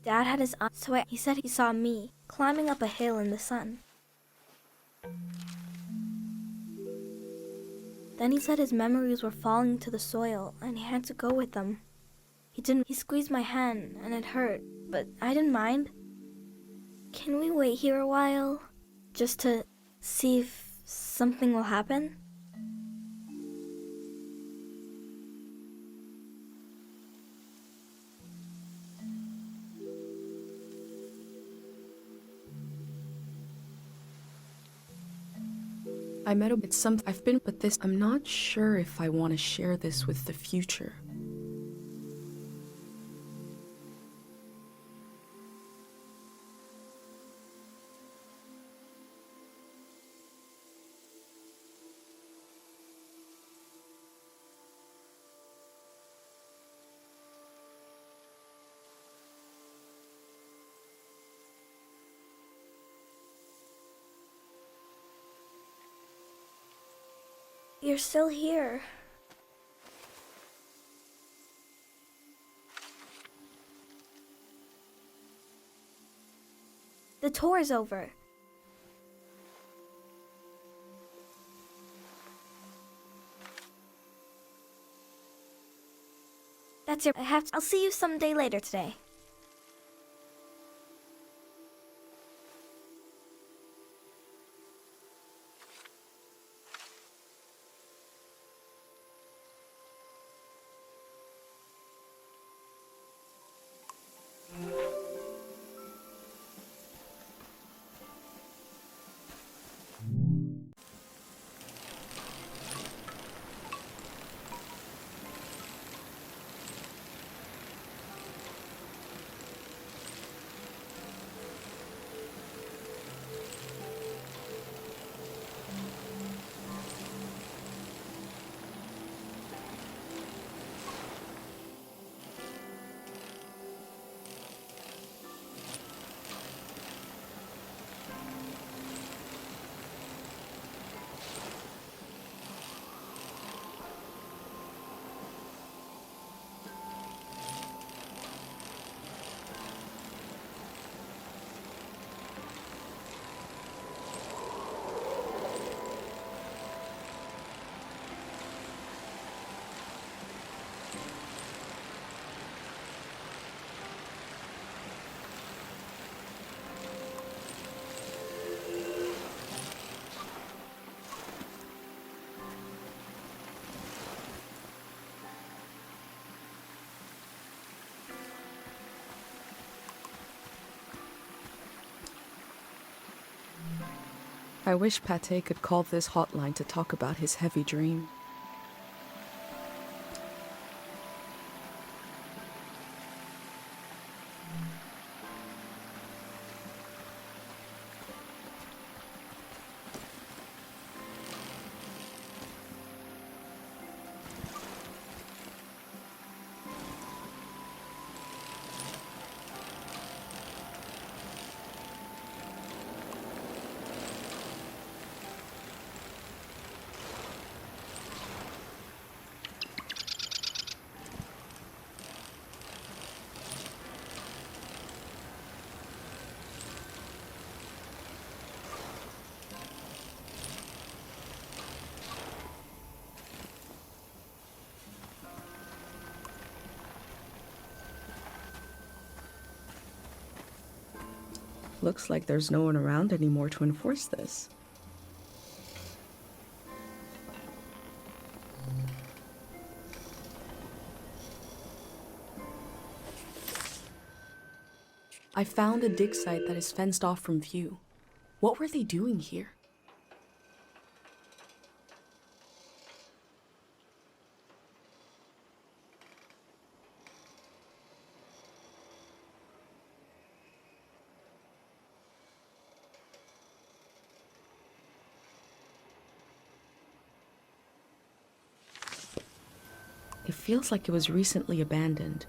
Dad had his eyes, so he said he saw me climbing up a hill in the sun. Then he said his memories were falling to the soil and he had to go with them. He squeezed my hand and it hurt, but I didn't mind. Can we wait here a while? Just to see if something will happen? I met him. It's something I've been, but this, I'm not sure if I want to share this with the future. You're still here. The tour is over. That's it. I'll see you someday later today. I wish Pate could call this hotline to talk about his heavy dream. Looks like there's no one around anymore to enforce this. I found a dig site that is fenced off from view. What were they doing here? It feels like it was recently abandoned.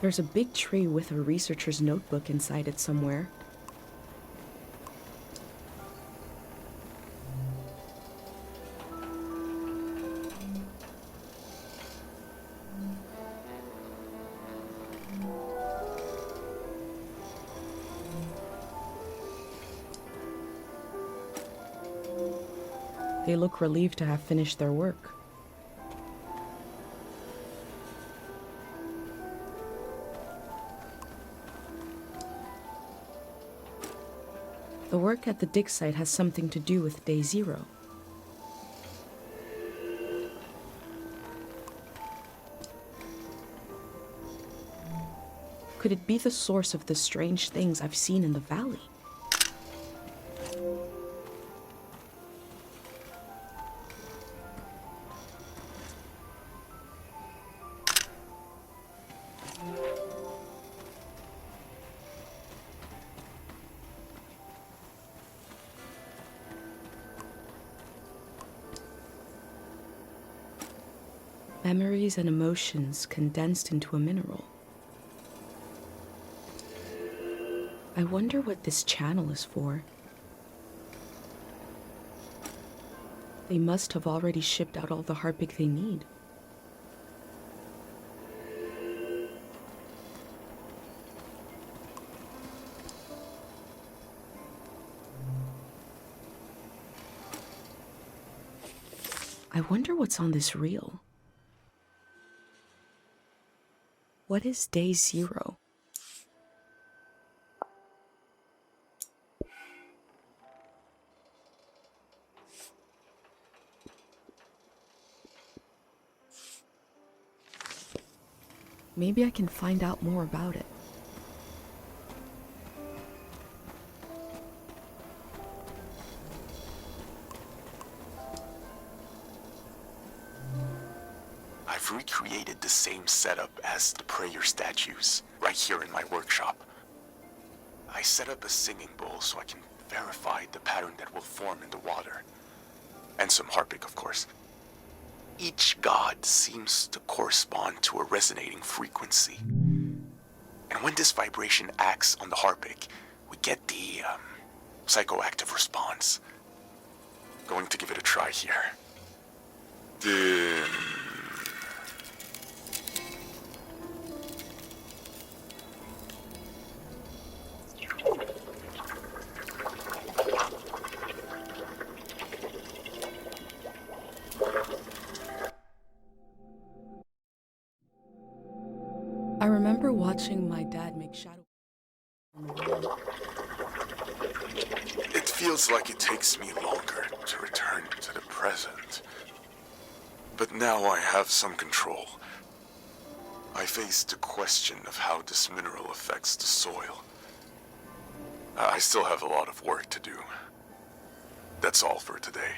There's a big tree with a researcher's notebook inside it somewhere. They look relieved to have finished their work. The work at the dig site has something to do with day 0. Could it be the source of the strange things I've seen in the valley? Memories and emotions condensed into a mineral. I wonder what this channel is for. They must have already shipped out all the harpic they need. I wonder what's on this reel. What is day 0? Maybe I can find out more about it. I've recreated the same setup as the prayer statues, right here in my workshop. I set up a singing bowl so I can verify the pattern that will form in the water. And some harpic, of course. Each god seems to correspond to a resonating frequency. And when this vibration acts on the harpic, we get the psychoactive response. Going to give it a try here. I remember watching my dad make shadow. It feels like it takes me longer to return to the present. But now I have some control. I face the question of how this mineral affects the soil. I still have a lot of work to do. That's all for today.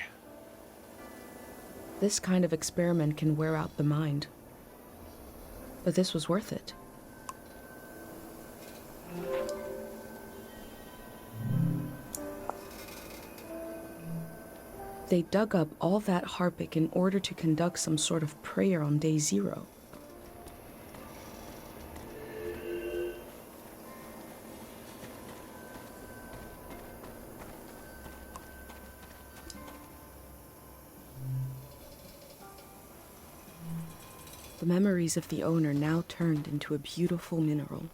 This kind of experiment can wear out the mind. But this was worth it. They dug up all that harpic in order to conduct some sort of prayer on day 0. The memories of the owner now turned into a beautiful mineral.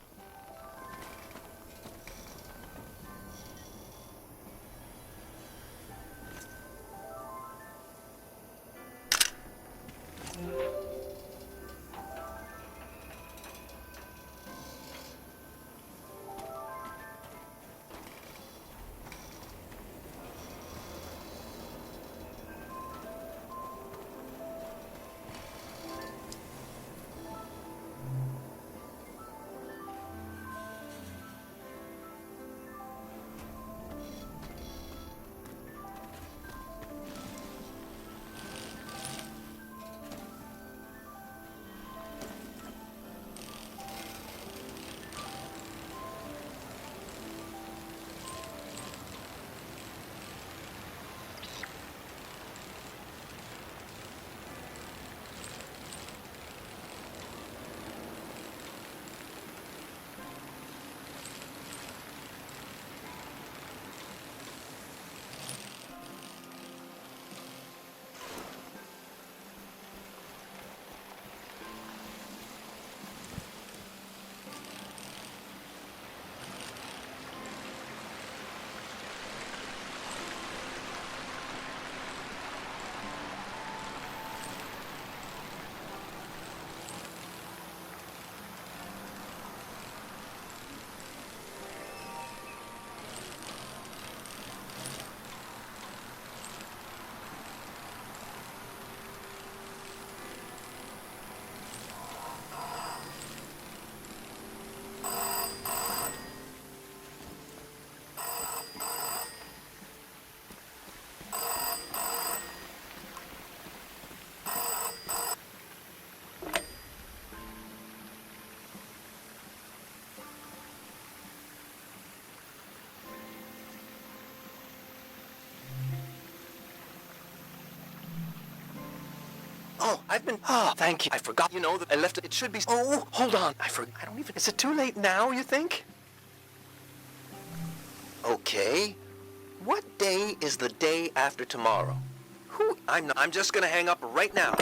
I've been... Ah, thank you. I forgot, you know, that I left it. It should be... Oh, hold on. I don't even... Is it too late now, you think? Okay. What day is the day after tomorrow? I'm just gonna hang up right now.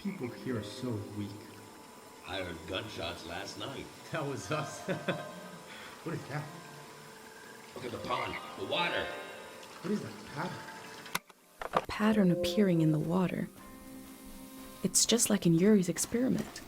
People here are so weak. I heard gunshots last night. That was us. What is that? Look at the pond, the water. What is that pattern? A pattern appearing in the water. It's just like in Yuri's experiment.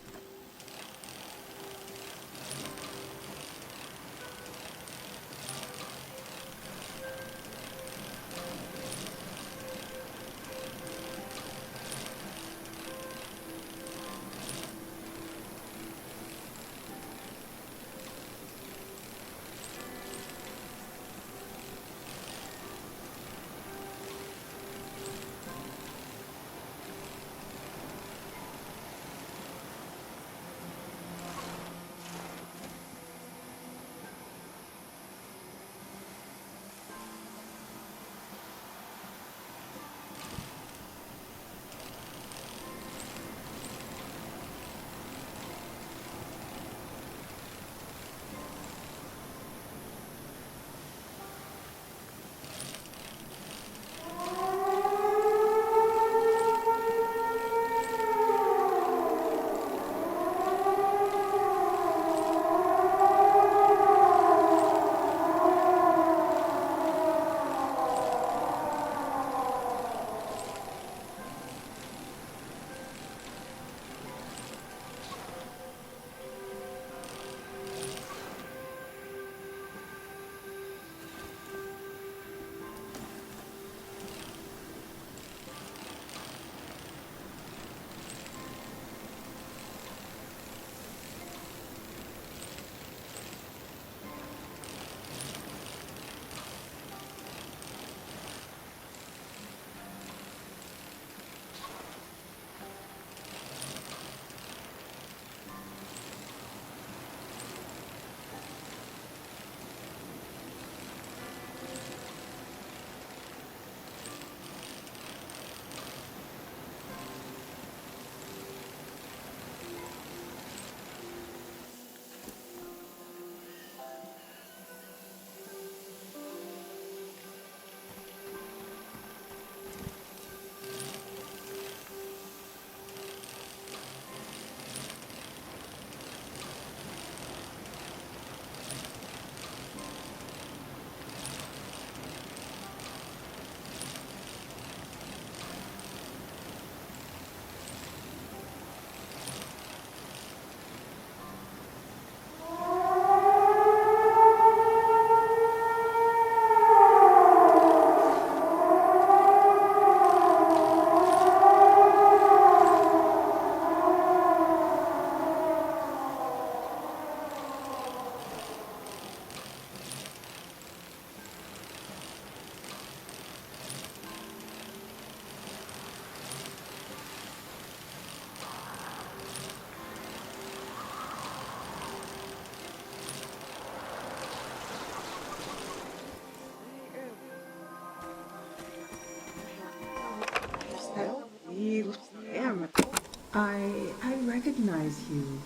recognize you.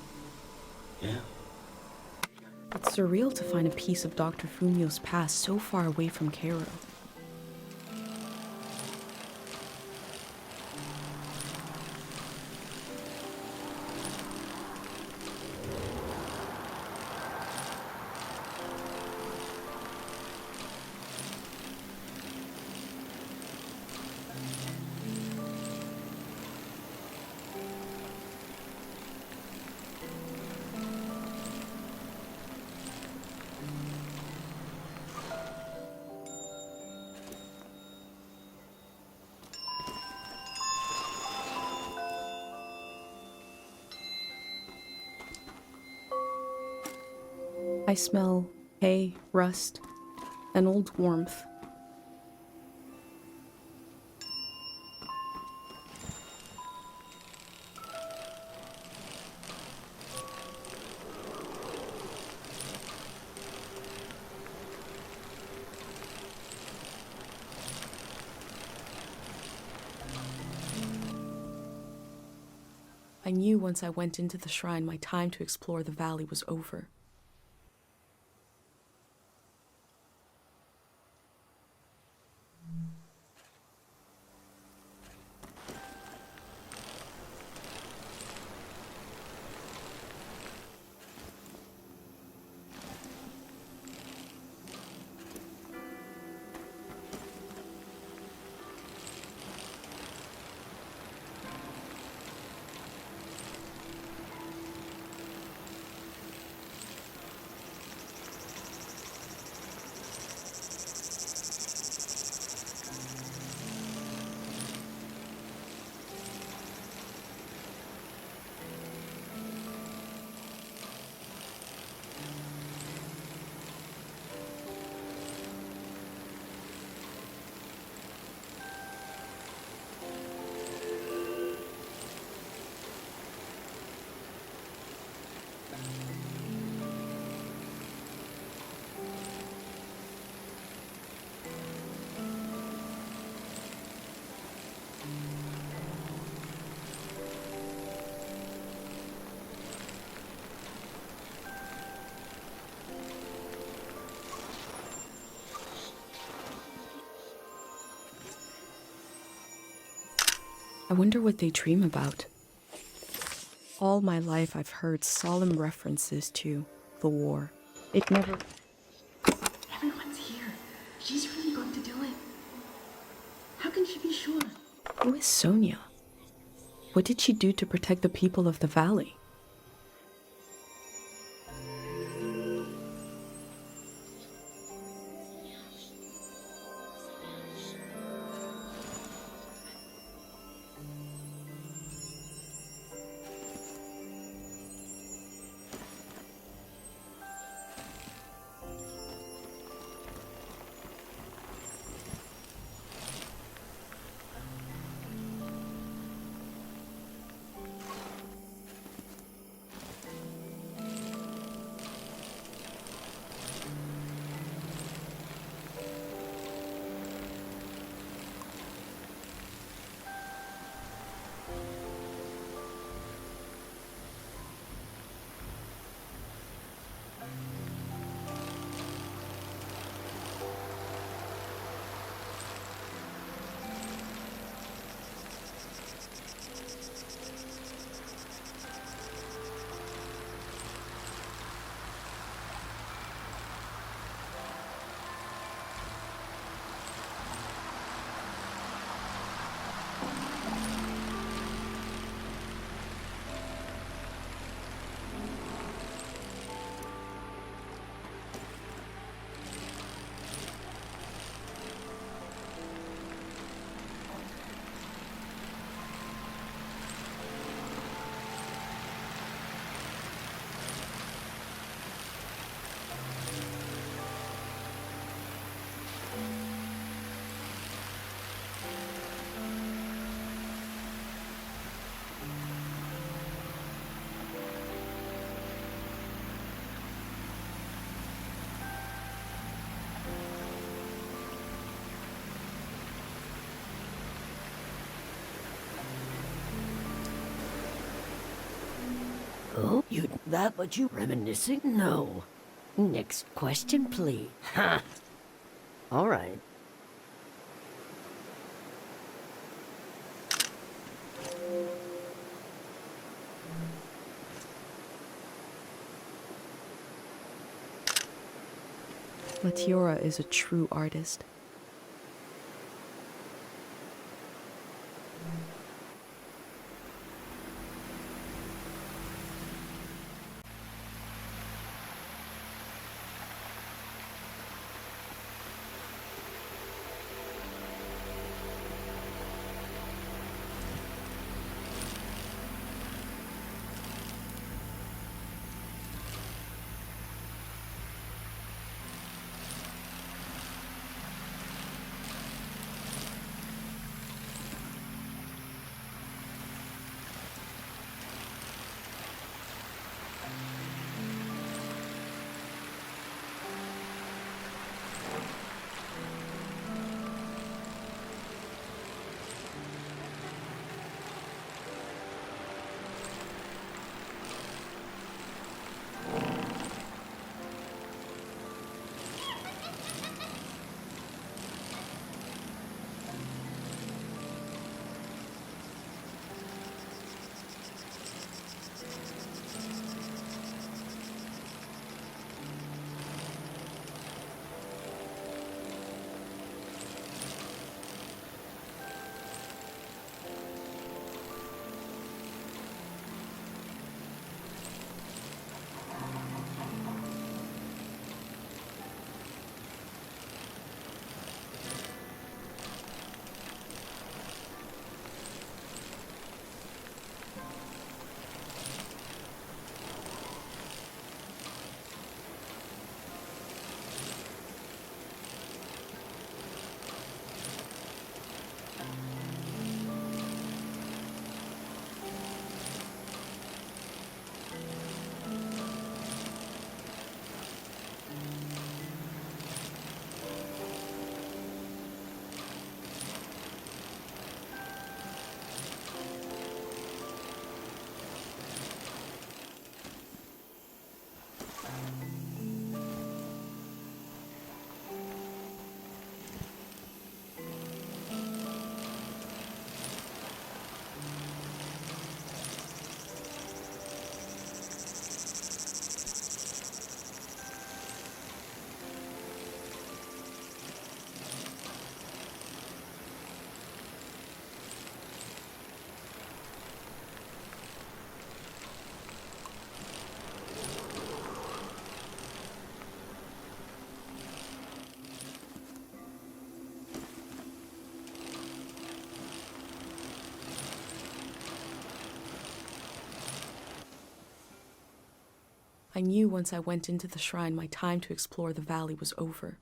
Yeah. It's surreal to find a piece of Dr. Funyo's past so far away from Cairo. I smell hay, rust, and old warmth. I knew once I went into the shrine, my time to explore the valley was over. I wonder what they dream about. All my life I've heard solemn references to the war. It never... Everyone's here. She's really going to do it. How can she be sure? Who is Sonia? What did she do to protect the people of the valley? that what you reminiscing? No. Next question, please. Ha! All right. Latiora is a true artist. I knew once I went into the shrine my time to explore the valley was over.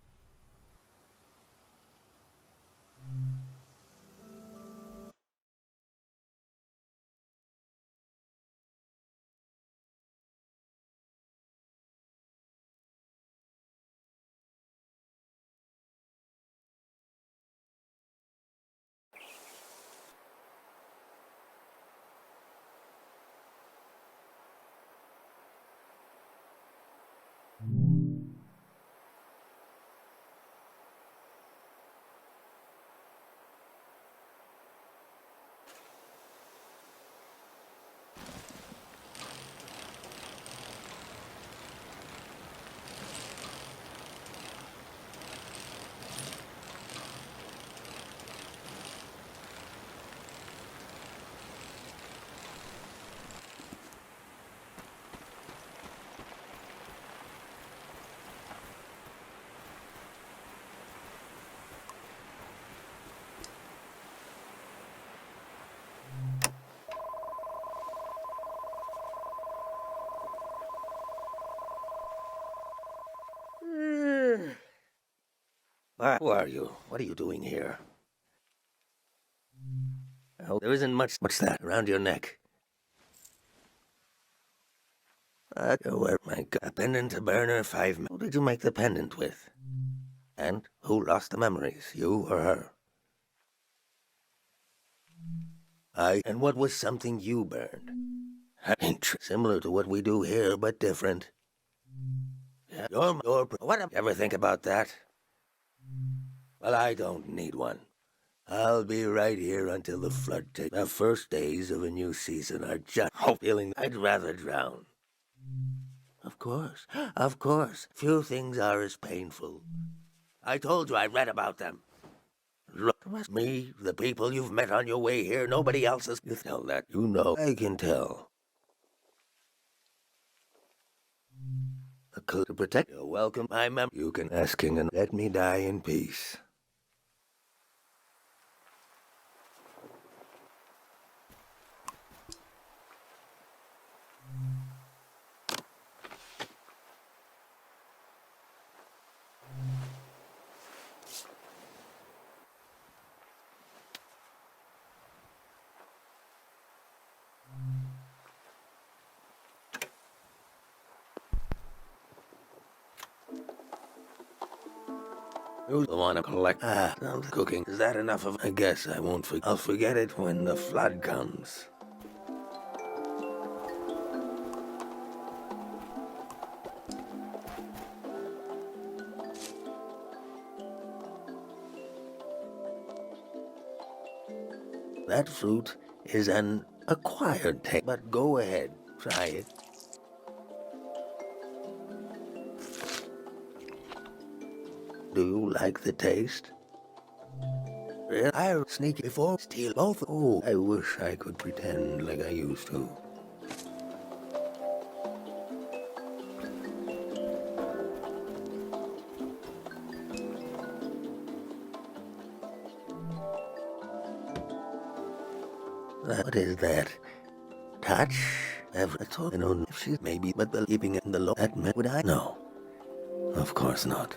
Who are you? What are you doing here? Oh, there isn't much. What's that around your neck? Where my God, a pendant, a burner, 5. Who did you make the pendant with? And who lost the memories, you or her? And what was something you burned? Similar to what we do here, but different. Yeah, what ever think about that? Well, I don't need one. I'll be right here until the flood takes. The first days of a new season are just feeling I'd rather drown. Of course. Few things are as painful. I told you I read about them. Look, me, the people you've met on your way here, nobody else is. You tell that, you know. I can tell. A clue to protect. You're welcome, my You can ask King and let me die in peace. You want to collect? I'm cooking. Is that enough of? I guess I won't forget. I'll forget it when the flood comes. That fruit is an acquired taste, but go ahead, try it. Do you like the taste? I'll sneak before steal both. Oh, I wish I could pretend like I used to. What is that? Touch? Ever told? I know if she's maybe, but keeping it in the low. That would I? No, of course not.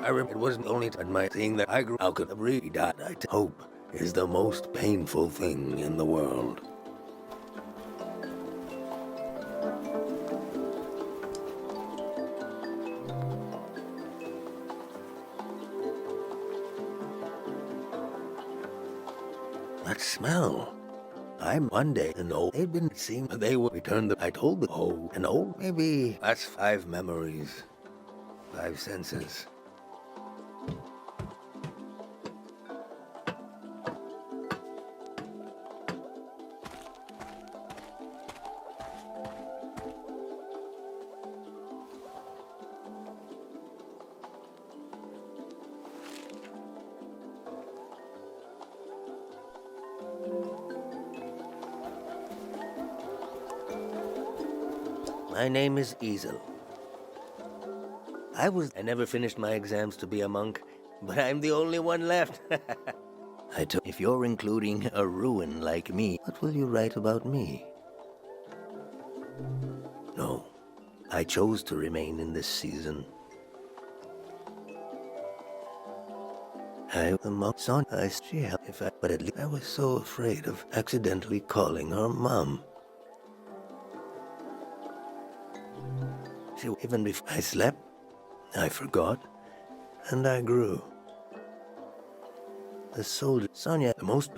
It wasn't only at my seeing that I grew out of read. Hope is the most painful thing in the world. That smell. I'm one day an old. They'd been seeing they would return the. I told them, oh, an old. Maybe that's 5 memories, 5 senses. My name is Easel. I never finished my exams to be a monk, but I'm the only one left. If you're including a ruin like me, what will you write about me? No, I chose to remain in this season. The monk saw but at least I was so afraid of accidentally calling her mom. Even before I slept, I forgot, and I grew. The soldier, Sonia, the most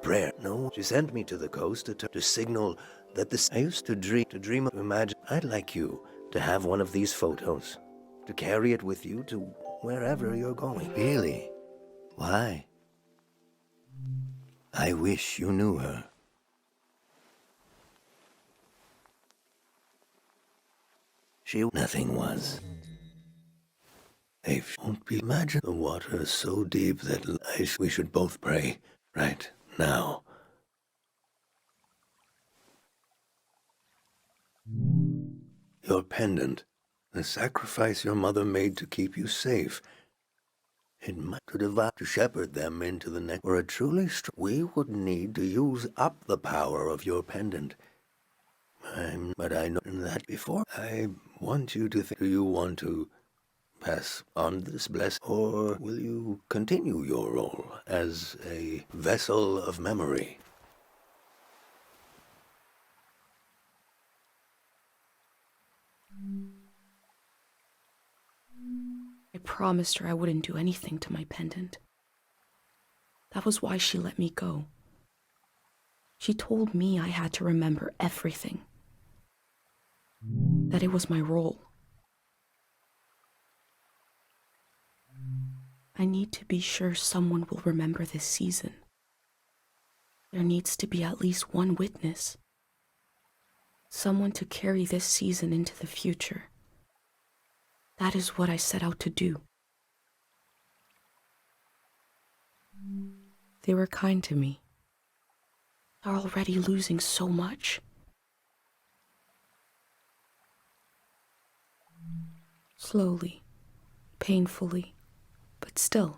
prayer. No, she sent me to the coast to signal that I used to dream of imagine. I'd like you to have one of these photos, to carry it with you to wherever you're going. Really? Why? I wish you knew her. Nothing was. If won't be imagine the water is so deep that we should both pray right now. Your pendant, the sacrifice your mother made to keep you safe. It might to shepherd them into the next. For a truly we would need to use up the power of your pendant. But I know that before. I want you to think. Do you want to pass on this blessing, or will you continue your role as a vessel of memory? promised her I wouldn't do anything to my pendant. That was why she let me go. She told me I had to remember everything. That it was my role. I need to be sure someone will remember this season. There needs to be at least one witness. Someone to carry this season into the future. That is what I set out to do. They were kind to me. They're already losing so much. Slowly, painfully, but still,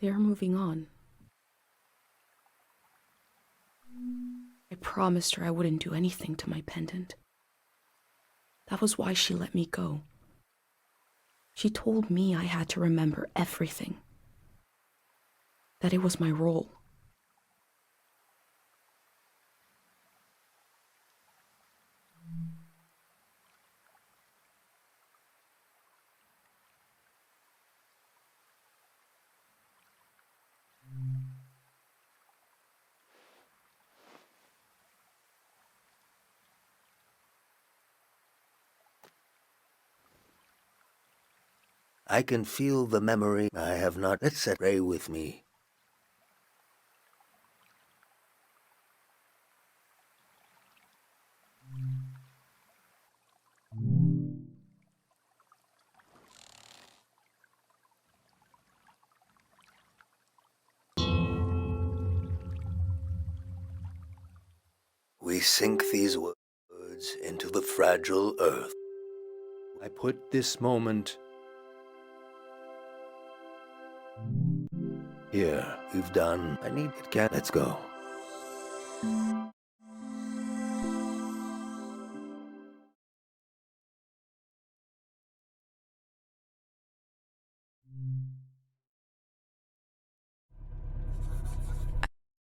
they are moving on. I promised her I wouldn't do anything to my pendant. That was why she let me go. She told me I had to remember everything. That it was my role. I can feel the memory I have not. Let's pray with me. We sink these words into the fragile earth. I put this moment here. We've done. I need it. Can't. Let's go.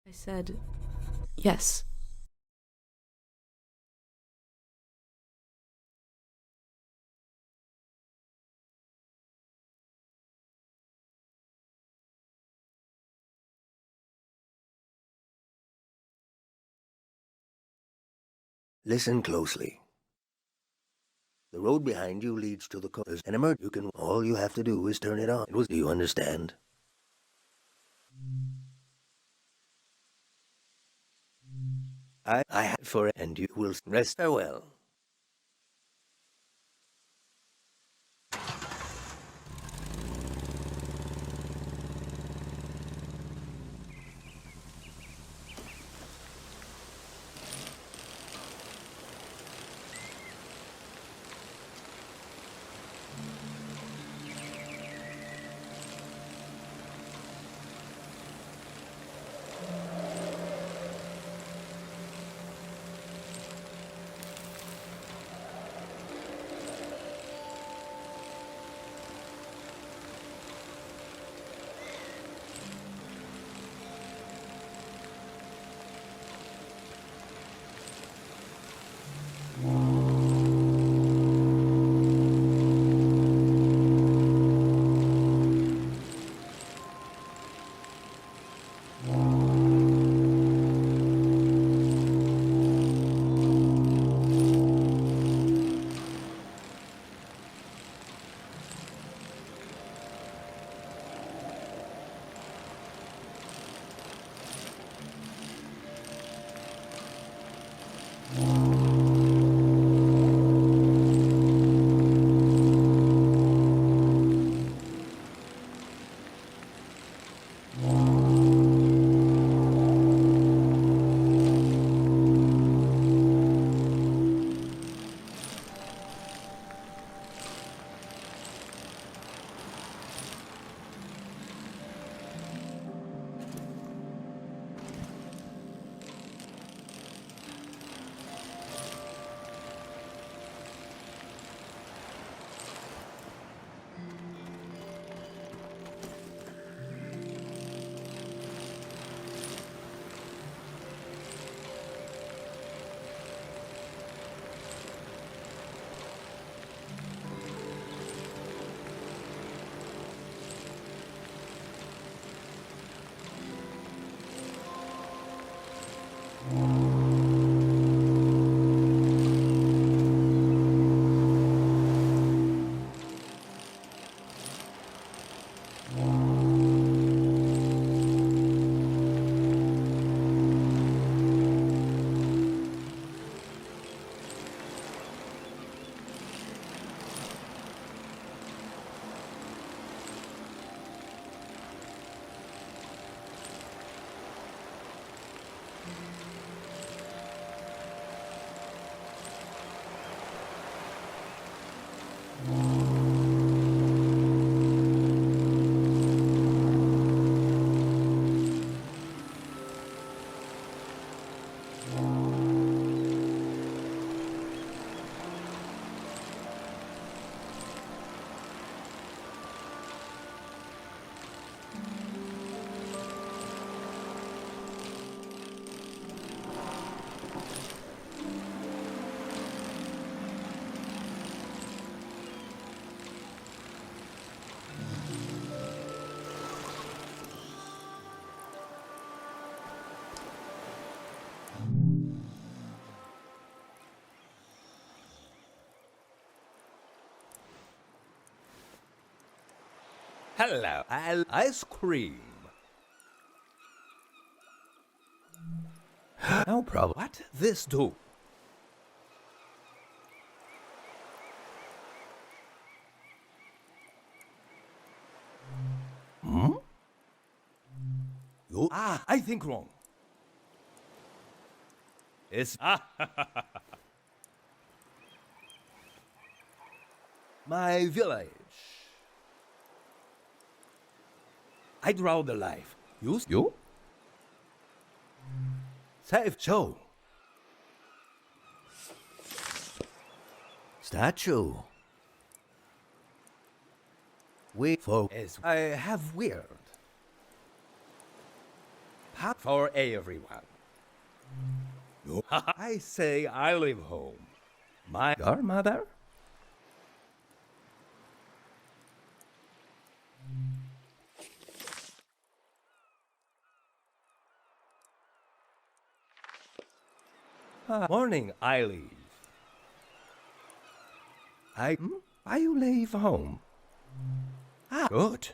I said, yes. Listen closely. The road behind you leads to the coast. And emerge. You can. All you have to do is turn it on. Do you understand? I have for it, and you will rest farewell. Hello, ice cream. No problem. What this do? Hmm? You? I think wrong. It's my village. I draw the life. You? Save show. Statue. We for as I have weird. Pop for everyone. You? I say I live home. My your mother? Morning, I leave. I you leave home. Good.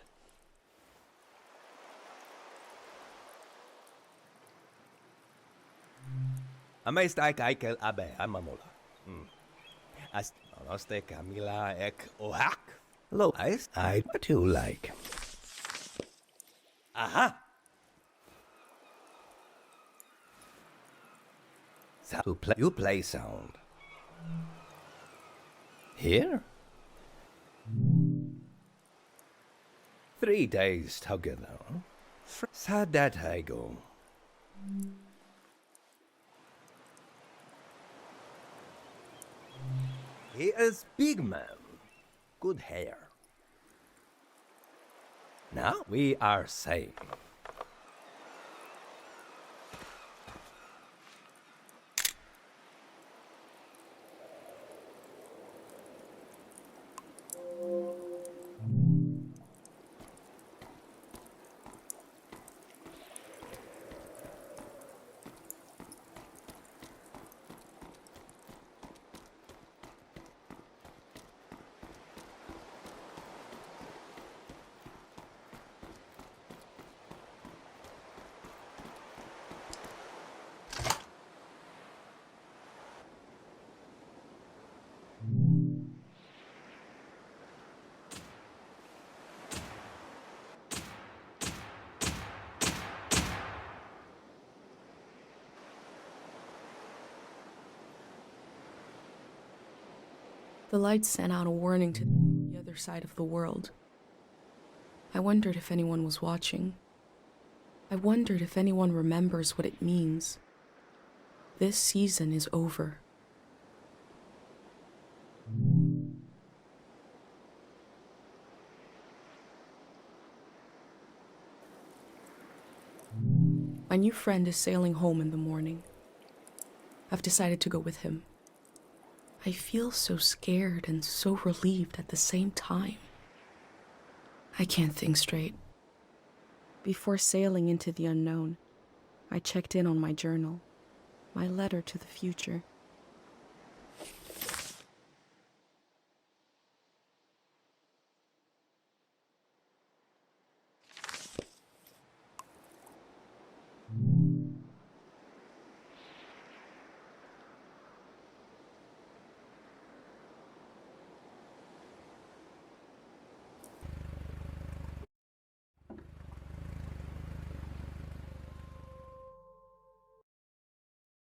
Amazed I kill abe amamola. As noste Camila ek ohak. Hello, I what you like. Aha. So you play sound. Here? 3 days together. Sad that I go. He is big man. Good hair. Now we are same. The lights sent out a warning to the other side of the world. I wondered if anyone was watching. I wondered if anyone remembers what it means. This season is over. My new friend is sailing home in the morning. I've decided to go with him. I feel so scared and so relieved at the same time. I can't think straight. Before sailing into the unknown, I checked in on my journal, my letter to the future.